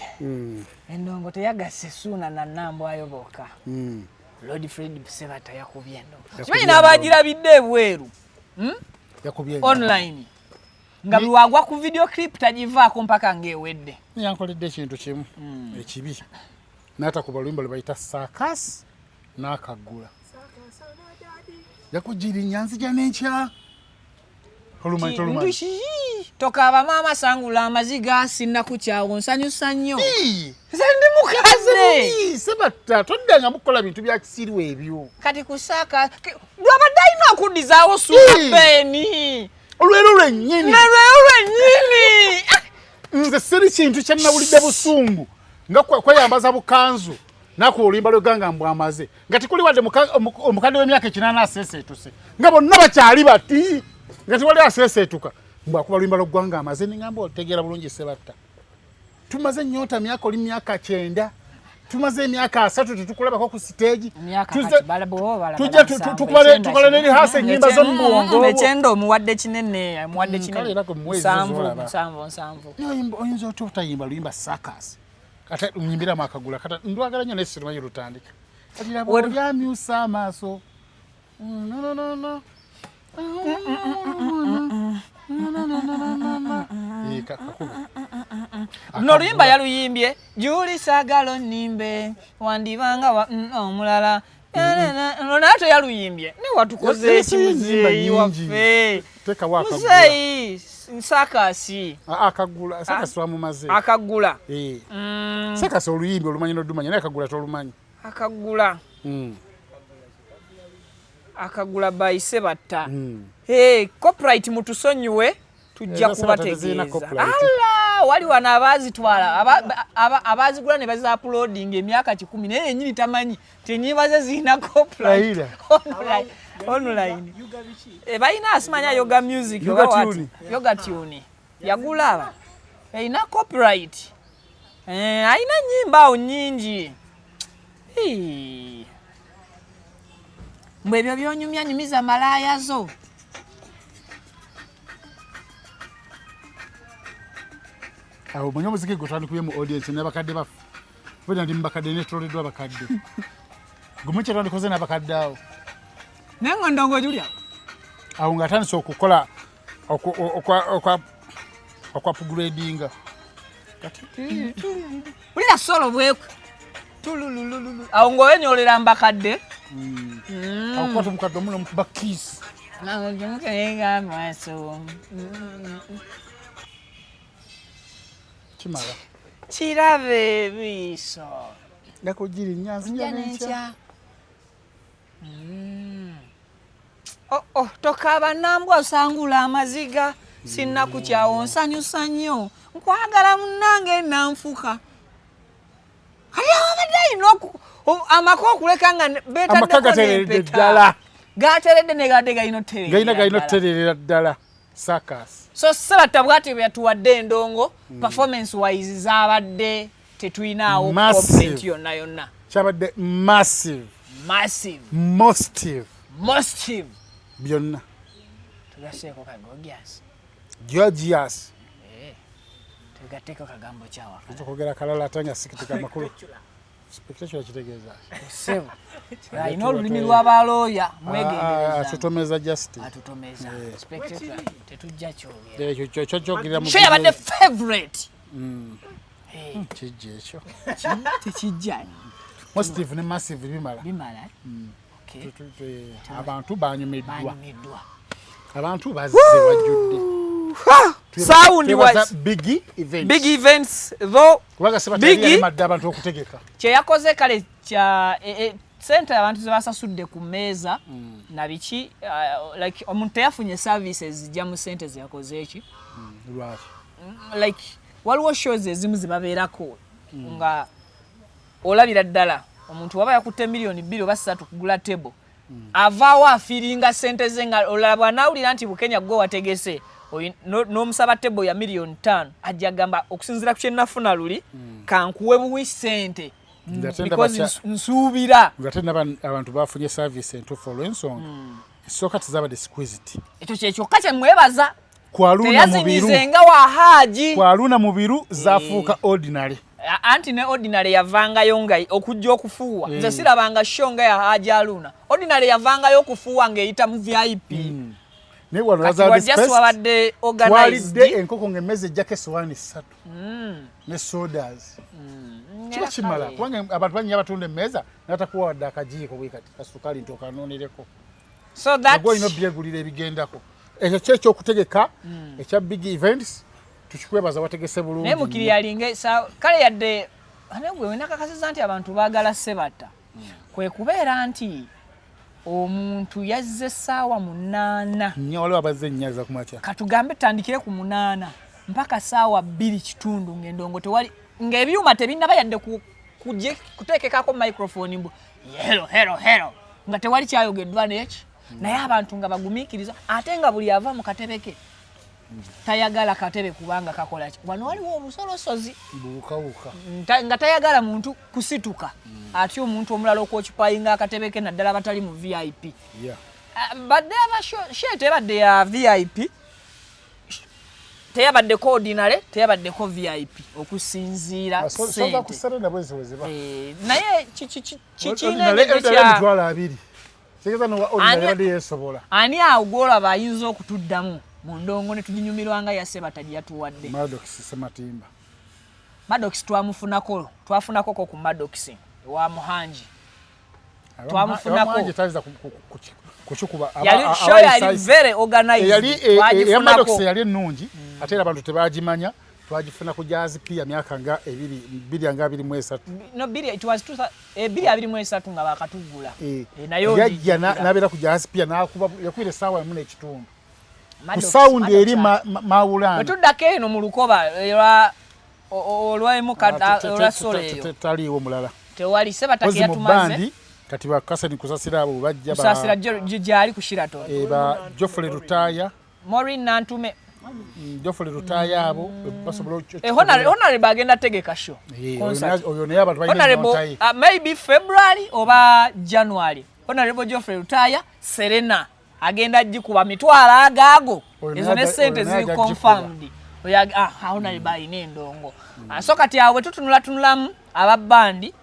B: endongo teyagasse Suna na Nambwa ayoboka Lord Fred Busebata yakubye endongo kimanyi n'abagirabidde ebweru online nga bwagwa ku video clip tagivaako mpaka ng'ewedde
A: yankoledde ekintu kimu ekibi n'atakuba oluyimba lwe bayita Saakasi n'akaggula yakujjira nyanzija n'enkya olumanyi
B: tokaaba maama sangula amaziga sinna kukyawo nsanyusa nnyo nze ndi mukazi
A: Sebata toddanga mukola bintu bya kisiriwa ebyo
B: kati ku Saakasi lwabadde alina okuddizaawo Suna Beno
A: olwero lwennyini nze siri kintu kyannawulidde busungu nga kweyambaza bukanzu naku oluyimba lweganga mbwamaze nga tikuli wadde omukadde w'emyaka 8 aseeseetuse nga bonna bakyali bati nga tiwali aseeseetuka mbwakuba oluyimba lw'eggwanga amaze ningamba otegeera bulungi Sebatta tumaze nnyota myaka oli myaka 9 tumaze emyaka 3 tetukulabako ku stage tukole neri hasa ennyimba z'omubwongo
B: ekyenda omuwadde kinene
A: oyinza otya otayimba luyimba Saakasi kata nyimbiramu akagula kata ndwagala nnyo n'essirumanyi lutandika kati laba olyamyusa amaaso
B: n'oluyimba yaluyimbye Juli saagala nnimbe wandibanga omulala naye toyaluyimbye ne watukoze ekimuzeeyi waffe muzeeyi Saakasi
A: akagula Saakasi wamumaze
B: akagula
A: Saakasi oluyimbi olumanyi n'odumanya naye akagula tolumanyi
B: akagula by Sebatta copyright mutusonyiwe tujja kubategeeza wali wano abaazitwala abaazigula ne baza uploading emyaka 10 naye yennyini tamanyi tenyimba ze zirina copyright online balina asimanya Yoga Music Yoga Tune yagula erina copyright alina nnyimba awo nnyingi mbwe ebyo byonyumyanyumiza malaaya zo
A: awo mwenye omuziki gutandikuye mu audience n'abakadde baffe bwena ndi mubakadde netololeddwa abakadde gumu kyetwandikoze n'abakadde awo
B: naye nga ndongo julya
A: awo ng'atandise okukola okwapugradinga
B: ulira solo bwekwe awo ng'owenyolera mbakadde
A: akukwata omukadde omuno mukuba kiisi kimala
B: kirabe ebiiso
A: nakujiri nyanzija n'enkya
B: tokaaba Nambwa osangula amaziga sinna kukyawo nsanyusa nnyo nkwagala munnange nanfuka kali abadde alina amaka okuleka nga
A: betadde ddala
B: gateredde ne gadde galina
A: otererera ddala Saakasi
B: so Sebatta bw'atyo byatuwadde endongo performance wise zabadde tetuyinaawo complaint yonna
A: kyabadde massive byonna
B: tugaseeko
A: Georgias
B: tugateeko kagambo kyawa
A: tukogera kalala ate nga sikitika makulu Expectation kitegeeza.
B: Sebo. Alina olulimi lw'abalooya mwegendereza.
A: Atutomeza justice.
B: Atutomeza. Expectation tetujja kyogera.
A: Ekyo kyogera mu.
B: She yabadde favorite.
A: Kijja ekyo.
B: Tekijja.
A: Positive ne massive bimala.
B: Bimala. Okay.
A: Abantu banyumiddwa. Abantu bazze wajjudde.
B: Sound was
A: big events.
B: Big events though.
A: Kubaga sebatali madde abantu okutegeka.
B: Kye yakoze kale kya center abantu ze basasudde ku meza na biki like omuntu yafunye services jja mu center ze yakoze eki.
A: Lwaki.
B: Like waliwo shows ezimu zibabeerako nga olabira ddala omuntu waba yakutte million 2 oba 3 kugula table avaawo afiringa sente ze nga olaba nawulira nti Bukenya gwe wategese n'omusaba table ya million 5 ajja gamba okusinzira ku kyenafuna luli kankuwe buwi sente because nsuubira
A: ngate abantu bafunye service entuufu olw'ensonga esooka tezabadde squeezed
B: ekyo kyekyoka kye mwebaza
A: kwaluna mubiru
B: teyazinyizenga wahaji
A: kwaluna mubiru zafuuka ordinary
B: anti ne ordinary yavangayo nga okujja okufuuwa nze sirabanga show nga ya Haji Aluna ordinary yavangayo okufuuwa ng'eyita mu VIP
A: ne wano lazade
B: space wabadde organized
A: enkoko ng'emmeze ejjako essowaani 3 ne sodas kiba kimala kubanga abantu banyi abatunda emmeza natakuwa wadde akajiiko bwe kati kasukali ntokanoonereko
B: so that
A: gwe ino byegulira ebigendako ekyo kyekyokutegeka ekya big events tukikwebaza wategese bulungi
B: naye mukiri yalinge kale yadde anegwe nakakasiza nti abantu baagala sebata kwe kubeera nti omuntu yazze essaawa 8
A: nnyo waliwo abazze nnyaza ku makya
B: katugambe tutandikire ku 8 mpaka ssaawa 2 kitundu ng'endongo tewali ng'ebyuma tebinnaba yadde kuteekekako microphone mbu hero nga tewali kyayogeddwa n'eki naye abantu nga bagumiikiriza ate nga buli ava mu katebe ke tayagala katebe kubanga kakola ki wano waliwo olusolosozi
A: buukawuka
B: nga tayagala muntu kusituka ati omuntu omulala okwokipayinga akatebe ke naddala batali mu VIP badde abashete tebadde ya VIP teyabaddeko ordinary teyabaddeko VIP okusinziira sente naye ani awo gwolaba ayinza okutuddamu mu ndongo ne tuginyumirwanga yasse batajyatuwadde Maddox twafunako ku Maddox wa Muhanji twamufunako yali very organized
A: yali ennungi ate era abantu tebagimanya twagifuna ku jazz pia myaka nga 223
B: no it was 223 nga bakatugula
A: nayo yajja nabeera ku jazz pia nakuba yakwire sawa mu n'ekitundu ku sound eri mawulana
B: tuddako eno mu lukoba olwemu olwa soleyo
A: taliiwo mulala
B: tewali sebatake yatumaze
A: kati bakasani kusasira abo bajja
B: kusasira gyali ku Shiraton
A: ba Geoffrey Rutaya
B: Maureen Nantume
A: Geoffrey Rutaya abo basobola
B: honorable bagenda tegeka show
A: concert oyo ne abantu bayina
B: maybe February oba January honorable Geoffrey Rutaya Serena agenda jikuba mitwala agago ezo ne sente ziri confirmed honorable ayina endongo so kati awe tutunulamu ababandi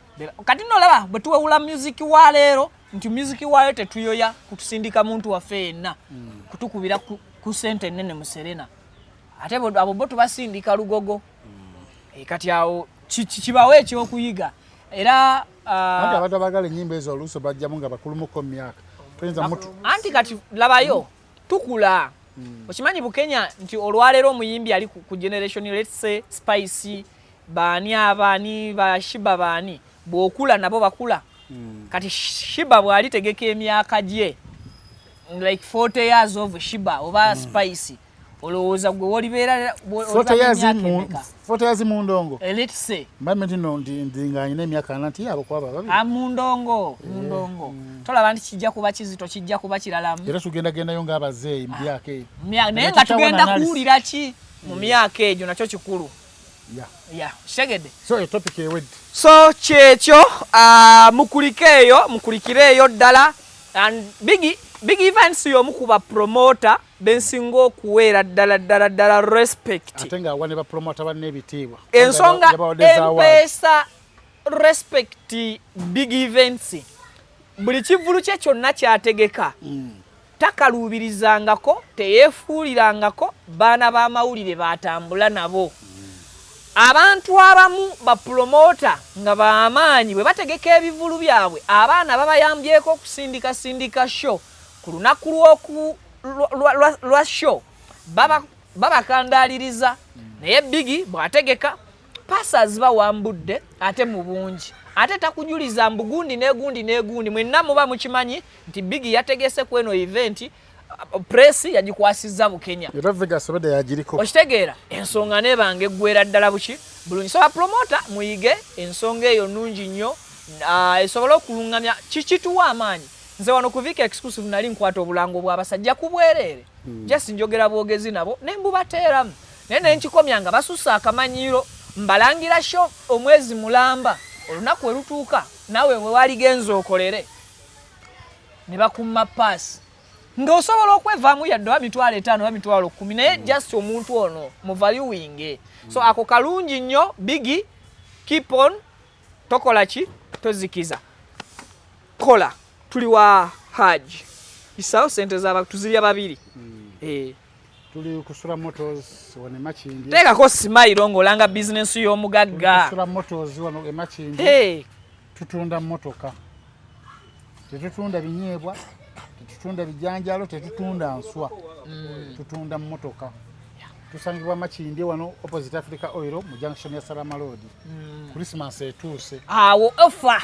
B: kati nolaba bwe tuwewula music wa leero nti music wayo tetuyoya kutusindika muntu waffe yenna kutukubira ku sente nene mu Serena ate abo bo tubasindika lugogo kati awo kibawe ekyokuyiga era
A: abantu abagala ennyimba ezo oluuso bajjamu nga bakulumuko mu myaka tuyinza mutu
B: anti kati labayo tukula okimanyi Bukenya nti olwaleero omuyimbi ali ku generation let's say Spice baani bashiba baani bwokula nabo bakula kati Shiba bwali tegeka emyaka gye like 40 years of Shiba oba Spice olowooza gwe wolibeera
A: 40 years mu ndongo
B: let's say
A: mbamenti no ndinganye n'emyaka 90 yabo kwaba babi
B: mu ndongo tolaba nti kijja kuba kizito kijja kuba kiralamu
A: era tugenda yo ng'abazeeyi mu myaka eyo
B: naye nga tugenda kuwulira ki mu myaka egyo nakyo kikulu shegede
A: so a topic ewedde
B: so kyekyo mukulikireeyo ddala and big events y'omukuba promoter bensinga okuweera ddala respect
A: ate nga awa ne bapromota banne ebitiibwa
B: ensonga respect big events buli kivulu kye kyonna kyategeka takaluubirizangako teyeefuulirangako baana b'amawulire batambula nabo abantu abamu bapromota nga baamaanyi bwe bategeka ebivulu byabwe abaana babayambyeko okusindika show ku lunaku lwa show babakandaliriza naye bigi bw'ategeka passers bawambudde ate mu bungi ate takujuliza mbugundi negundi mwenna muba mukimanyi nti bigi yategese ku eno event press yagikwasiza mu Kenya
A: era Vegas bade yagiriko
B: okitegeera ensonga nebange gwera ddala buki bulungi so promoter muyige ensonga eyo nungi nnyo esobola okulungamya kikituwa amaanyi nze wano ku Vika exclusive nali nkwata obulango bw'abasajja ku bwerere just njogera bwogezi nabo nembubateeramu naye nenkikomyanga basusa akamanyiro mbalangira show omwezi mulamba olunaku erutuuka nawe we waligenza okolere ne bakumma pass ng'osobola okwevaamu yadde wa mitwalo 5 wa mitwalo 10 naye just omuntu ono mu valuing so ako kalungi nnyo bigi keep on tokola ki tozikiza kola tuli wa haji isawo sente z'abantu tuzirya babiri
A: tuli kusura motors wane Makindi
B: tekako simayiro ng'olanga business y'omugagga
A: kusura motors wano Makindi tutunda motoka tetutunda binyeebwa tetutunda bijanjalo tetutunda nswa tutunda motoka tusangibwa Makindi wano opposite Africa Oil mu junction ya Salama Road Christmas etuuse
B: awo offer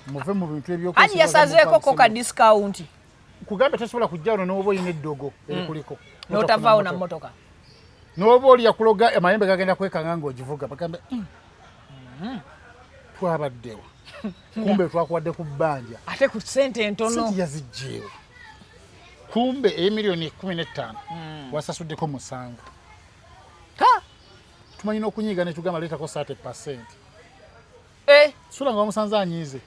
A: muve mu bintu ebyo
B: ani yasazeeko koka discount
A: kugambe tasobola kujja wano n'oba oyina eddogo erikuliko
B: n'otavaawo na motoka
A: n'oba oli yakuloga amayembe gagenda kwekanga ng'ogivuga bagambe twabaddewo kumbe twakuwadde ku bbanja
B: ate ku ssente entono
A: sente yazijjeewo kumbe emiliyoni 15 wasasuddeko 7 tumanyi n'okunyiiga ne tugamba leetako 30%. Sula nga omusanze anyiize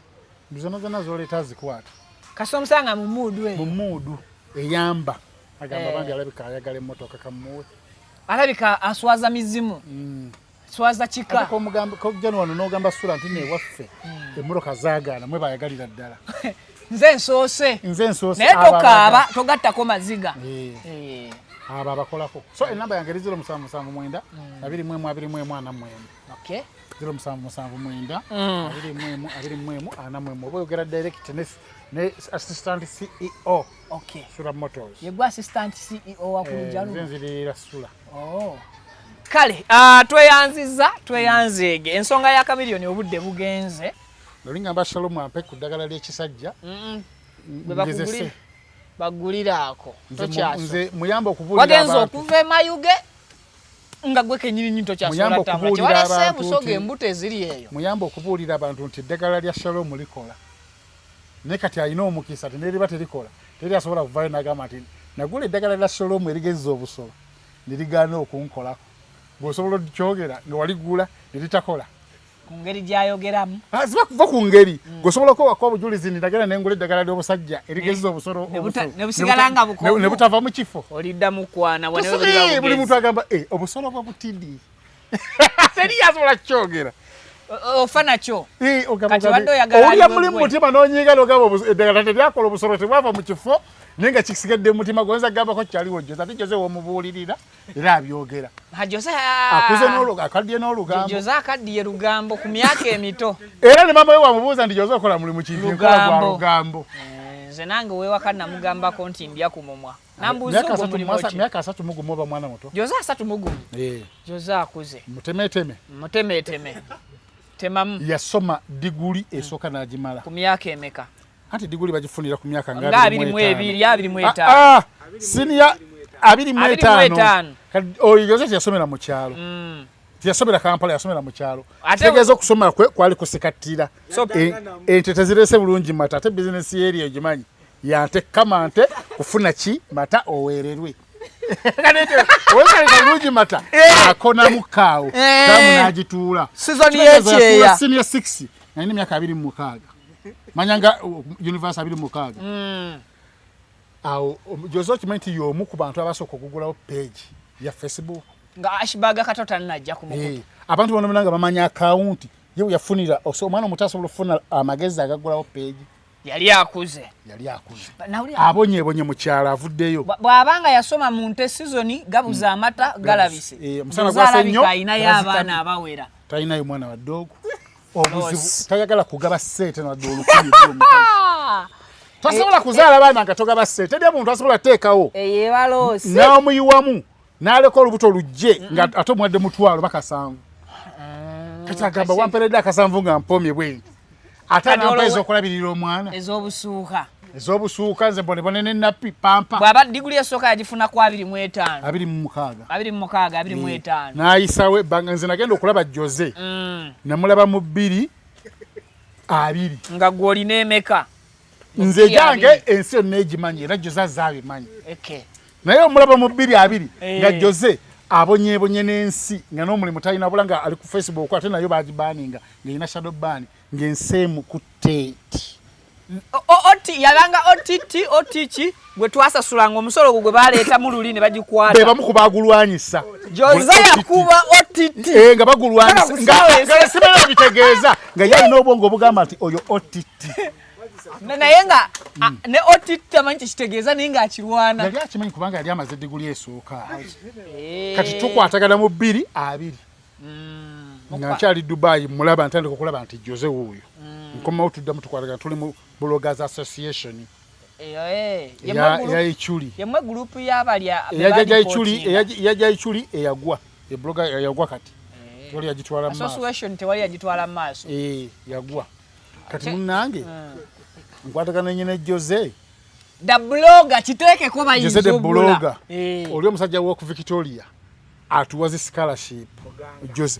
A: zonna zonna z'oleeta zikwata
B: kasi omusanga mu
A: muudu eyamba agamba bange alabika ayagala emmotoka kamuwe
B: alabika aswaza mizimu swaza kika
A: kojjano wano n'ogamba Sula nti newaffe emmotoka zaagaana mwe bayagalira ddala
B: nze nsoose naye tokaaba togattako maziga
A: abo abakolako so enamba yange eri 0779 21
B: okay
A: 0779 21 oba oyogera direct ne assistant CEO
B: okay
A: Sula Motors
B: yegwa assistant CEO wakulujalo
A: nzirira Sula
B: kale tweyanzege ensonga ya kamiliyoni obudde bugenze
A: nolingamba Shalom ampe ku ddagala ly'ekisajja
B: baguliraako
A: nze muyamba okubuulira
B: wagenza okuva emayuge nga gwe kenyini tokyasobola tambula walese busoga embuto eziri eyo
A: muyamba okubuulira abantu nti eddagala lya Shalom likola ne kati alina omukisa teneriba terikola teri asobola kuvaayo n'agamba nti nagula eddagala lya Shalom erigezza obusolo nerigaana okunkolako bw'osobola okyogera nga waligula neritakola
B: ku ngeri gyayogeramu
A: ziba kuva ku ngeri gweosobola okowako obujulizi nagenda nengula eddagala ly'obusajja erigezza obusolo
B: nebusigalanga bukovu
A: ne butava mu kifo
B: oliddamu kwana
A: buli muntu agamba obusolo bwa butidi teri yasobola kukyogera
B: ofa nakyo
A: kati wadde oyagala olya mulimu mutima n'onyiiga n'ogamba eddagala teryakola obusolo tebwava mu kifo naye nga kisigadde mu mutima gonza gambako kyaliwo Jose ate Jose w'omubuulirira era abyogera akuze akaddiye n'olugambo
B: Jose akaddiye lugambo ku myaka emito
A: era ne mama we wamubuuza nti Jose okola mulimu kintu enkola gwa lugambo
B: nze nange weewaka namugambako nti ndya ku mumwa nambuuza ogwo mulimu ki
A: myaka 3 oba mwana muto
B: Jose 3 Jose akuze mutemeeteme temamu
A: yasoma diguli esooka n'agimala
B: ku myaka emeka
A: anti diguli bagifunira ku myaka nga
B: 22
A: senior 25 oyo Jose yasomera mu kyalo yasomera Kampala yasomera mu kyalo tegeeza okusoma kwe kwali kusikatira ente tezirese bulungi mata ate business area ogimanyi yante kamante kufuna ki mata owererwe Weka bulungi mata akona mukaawo tamu n'agituula
B: season y'ekyeya
A: senior 6 nalina myaka 26 manyanga university 26 awo Jose okimanyi y'omu ku bantu abasooka okugulawo page ya Facebook
B: nga Ashbaga katota najja ku mukutu
A: abantu bano nga bamanya account yewe yafunira omwana omuto asobola okufuna amagezi agagulawo peegi
B: yali akuze
A: abonyebonye mukyala avuddeyo
B: bw'abanga yasoma mu nte sizoni gabuza amata galabise
A: omusana gwase nnyo
B: ayina y'abaana abawera
A: talinayo mwana wadde ogwo obuzibu tayagala kugaba ssente nadde olukumi omukazi tasobola kuzaala baana nga togaba ssente teri omuntu asobola teekawo
B: eyebaloose
A: n'omuyiwamu n'aleka olubuto lujje nga ate omuwadde mutwalo bakasanvu kati agamba wamperedde akasanvu nga mpomye bwenti ate nampeza okulabirira omwana ez'obusuuka nze mbonebone nenappi pampa
B: bw'aba diguli esooka yagifuna ku 25
A: 26 n'ayisawo ebbanga nze nagenda okulaba Jose namulaba mu 2
B: nga gwe olina emeka
A: nze jange ensi yonna egimanyi era Jose azaabimanyi naye omulaba mu 2 nga Jose abonyebonye n'ensi nga n'omulimu talina bula nga ali ku Facebook ate nayo bagibaninga ng'erina shadow ban ng'enseemu ku teeti
B: yabanga otiki gwe twasasulanga omusolo gwe baleeta mu luli ne bagikwata
A: be bamu ku bagulwanyisa
B: Jose yakuba otiti
A: nga bagulwanyisa nga sebera bitegeeza nga yalina obwongo obugamba nti oyo otiti
B: naye nga ne otiti amanyi kitegeeza naye ng'akirwana
A: yali akimanyi kubanga yali amaze diguli esooka kati tukwatagana mu 2 nga nkyali Dubai mulaba ntandika okulaba nti Jose wuuyo nkomawo tuddamu tukwatagana tuli mu Bloggers Association ya Ichuli
B: yemwe group y'abalya
A: yajja Ichuli eyagwa blogger eyagwa kati wali yagitwala maaso
B: association tewali yagitwala maaso
A: yagwa kati munnange nkwatagana nyine Jose
B: da blogger kiteekeko bayinza
A: Jose the blogger oli omusajja wo ku Victoria atuwazi scholarship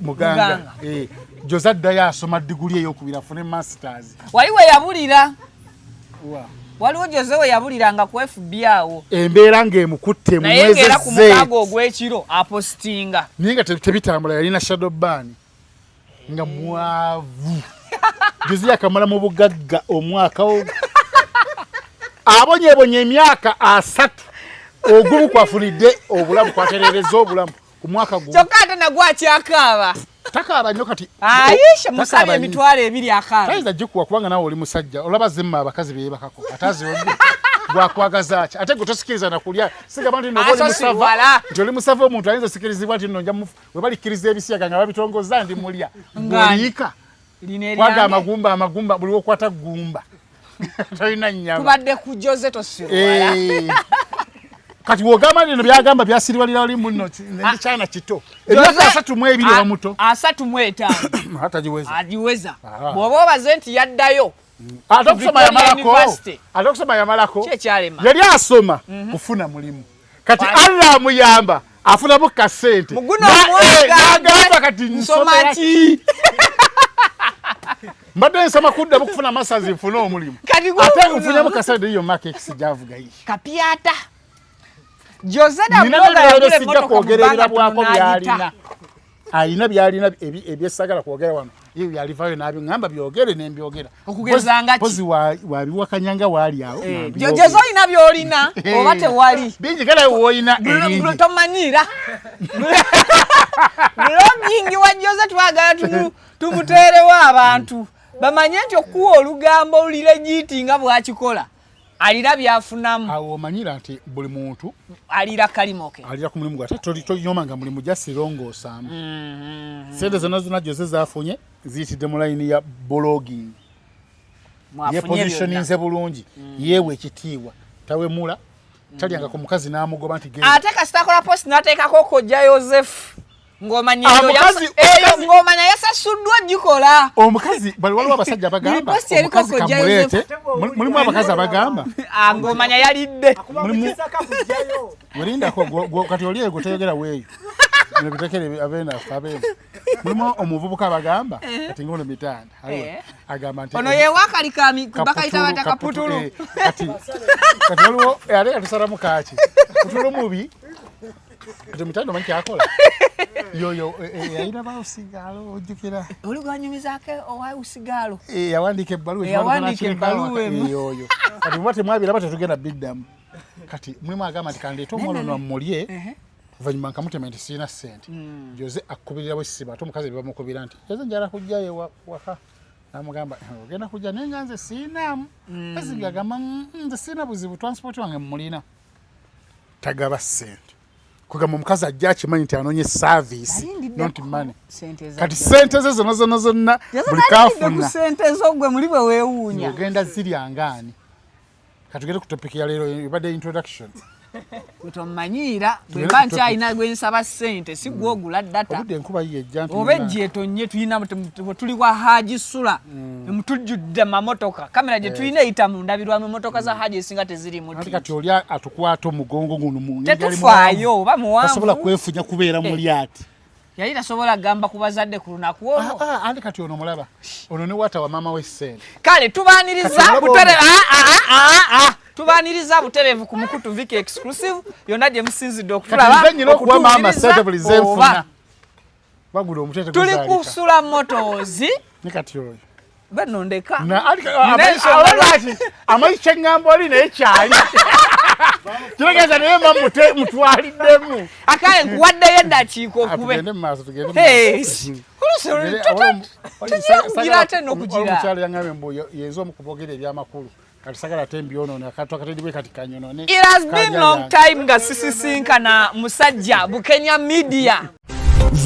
A: muganga Jose addayo asoma diguli ey'okubiri afune masters
B: waliwo yabulira waliwo Jose we yabuliranga ku FBI awo
A: embeera ng'emukutte mu mwezi
B: naye ng'era ku mukago ogw'ekiro apostinga
A: naye nga tebitambula yalina shadow ban nga mwavu Jose yakamala mu bugagga omwaka abonyebonye emyaka 3 ogumu kwafunidde obulamu kwaterereza obulamu ku mwaka gumu
B: kyokka ate nagwo akyakaaba
A: takaaba nnyo kati
B: ayisha musabye emitwalo 2 akaaba
A: tayiza gikuwa kubanga nawe oli musajja olaba zimma abakazi beebakako ataziwogge gwakwagaza ki ate gwe tosikiriza nakulya sigamba nti noboli musava nti oli musava omuntu ayinza sikirizibwa nti nno we balikkiriza ebisiyaga nga babitongoza ndi mulya ng'oliika kwaga amagumba buli wokwata gumba tolina nnyama
B: tubadde ku Jose tosirwala
A: kati wogamba nino byagamba byasiriwalira oli muno ndi China kito emyaka 32 omuto
B: 35
A: hata
B: ajiweza bw'oba obaze nti yaddayo
A: kusoma yamalako
B: kyekyalema
A: yali asoma kufuna mulimu kati Allah amuyamba afunamu kasente nagamba kati nsoma ki mbadde nsoma kuddamu kufuna masazi nfune omulimu ate nfunemu kasente iyo market javuga iyi
B: kapiata Jose da blogger
A: sijja kwogera ebirabwako byalina ayina byalina ebyesagala kwogera wano iyo yalivayo nabyo ngamba byogere nembyogera
B: okugezanga
A: pozi wabiwakanyanga wali awo
B: Jose oyina byolina oba tewali
A: bingi kale woyina
B: ebingi tomanyira blogging wa Jose twagala tumuteerewo abantu bamanye nti okuwa olugambo olire giti nga bwakikola alira byafunamu
A: awo omanyira nti buli muntu
B: alira kalimoke
A: alira ku mulimu gwate tolinyoma nga mulimu jasirongoosamu sente zonna Jose zafunye ziyitidde mu layini ya blogging yepositioninze bulungi yewe ekitiibwa tawemula talyanga ku mukazi n'amugoba nti
B: ate kasitakola post n'ateekako kojja Joseph ngomanya yasasuddwa gikola
A: omukazi bali waliwo abasajja bagamba omukazi kamulete mulimu abakazi abagamba
B: ngomanya yalidde
A: mulindako kati oli ego teyogera weeyo nebitekere abena mulimu omuvubuka abagamba kati ngono mitanda agamba nti
B: ono yewakalika bakayita bata kaputulu
A: kati waliwo yali atusalamu kaki kaputulu mubi kati mitanda manyi kyakola yoyo yayina ba usigalo ojjukira
B: oli gwanyumizake owa usigalo
A: yawandiika ebbaluwa yoyo kati mwate mwabira bate tugenda biddamu kati mulimu agamba nti kandeeta omwana ono amulye oluvannyuma nkamutema nti sirina ssente Jose akkubirira bwessiba ate omukazi bamukubira nti Jose njala kujjayo waka namugamba ogenda kujja naye nga nze sirinaamu Besigye agamba nze sirina buzibu transport wange mulina tagaba ssente kugamba omukazi ajja akimanyi nti anoonye service not money kati ssente ze zonna buli kaafuna
B: ssente zo gwe muli bwe weewuunya
A: ogenda ziryangaani katugende ku topic ya leero ebadde introduction
B: Tomanyiira bwe bantu ayina gwensaba ssente si gwogula data
A: obudde enkuba yejja
B: obejje tonye tuyina tuli wa Haji Sula mutujjudde mamotoka kamera gye tuyina eyita mu ndabirwamu motoka za Haji esinga teziri muti
A: kati oli atukwata omugongo guno mu
B: tetufaayo oba muwanvu
A: tasobola kwefunya kubeera muli ati
B: yali tasobola gamba ku bazadde ku lunaku olwo
A: andi kati ono mulaba ono ne wata wa mama w'essente
B: kale tubaaniriza butere tubaaniriza butereevu ku mukutu Viki exclusive yonna gye musinzidde okutulaba
A: nyina okuwa mama ssente buli zenfuna bagula omutete
B: tuli kusula motozi
A: ne kati oyo
B: benondeka
A: amayi kyeŋŋamba oli naye kyali kiregeeza naye mutwaliddemu
B: akale nkuwaddeyo eddakiika okube
A: tugende mu maaso tugende
B: kugira ate n'okugira
A: omukyalo yaŋŋambye mbu yenza omu ku boogera ebyamakulu kati sagala ate mbyonoone akatwakatendibwe kati kanyonone
B: it has been long time nga sisisinkana musajja Bukenya Media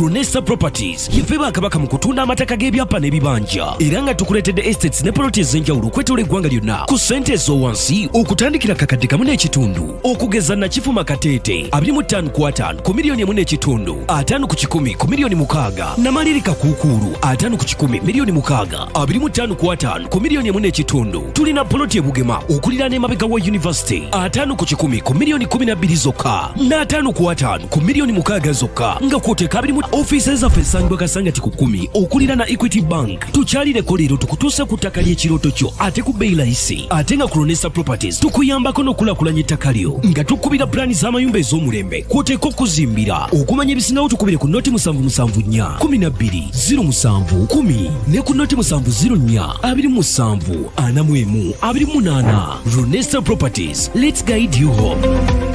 C: Runesa Properties yife bakabaka mu kutunda amataka g'ebyapa n'ebibanja era nga tukuletedde estates ne ploti ez'enjawulo okwetola eggwanga lyonna ku ssente ez'owansi okutandikira kakadde kamu n'ekitundu okugeza Nakifuma Kateete 25 ku 5 ku miliyoni 1.5 5 ku 10 ku miliyoni 6 Namalirika Kuukulu 5 ku 10 miliyoni 6 25 ku 5 ku miliyoni 1.5 tulina ploti ebugema okuliraana emabega wa University 5 ku 10 ku miliyoni 12 zokka na 5 ku 5 ku miliyoni 6 zokka nga kwoteeka offices zaffe esangibwa Kasangati ku 10 okulira na Equity Bank tukyalireko leero tukutuusa ku ttaka ly'ekirooto kyo ate ku bbeeyi layisi ate nga ku Runesa Properties tukuyambako n'okulaakulanya ettaka lyo nga tukubira pulaani z'amayumba ez'omulembe kwoteeka okuzimbira okumanya ebisingawo tukubire ku noti 774 12 07 10 ne ku noti 704 27 41 28 Runesa Properties, let's guide you home.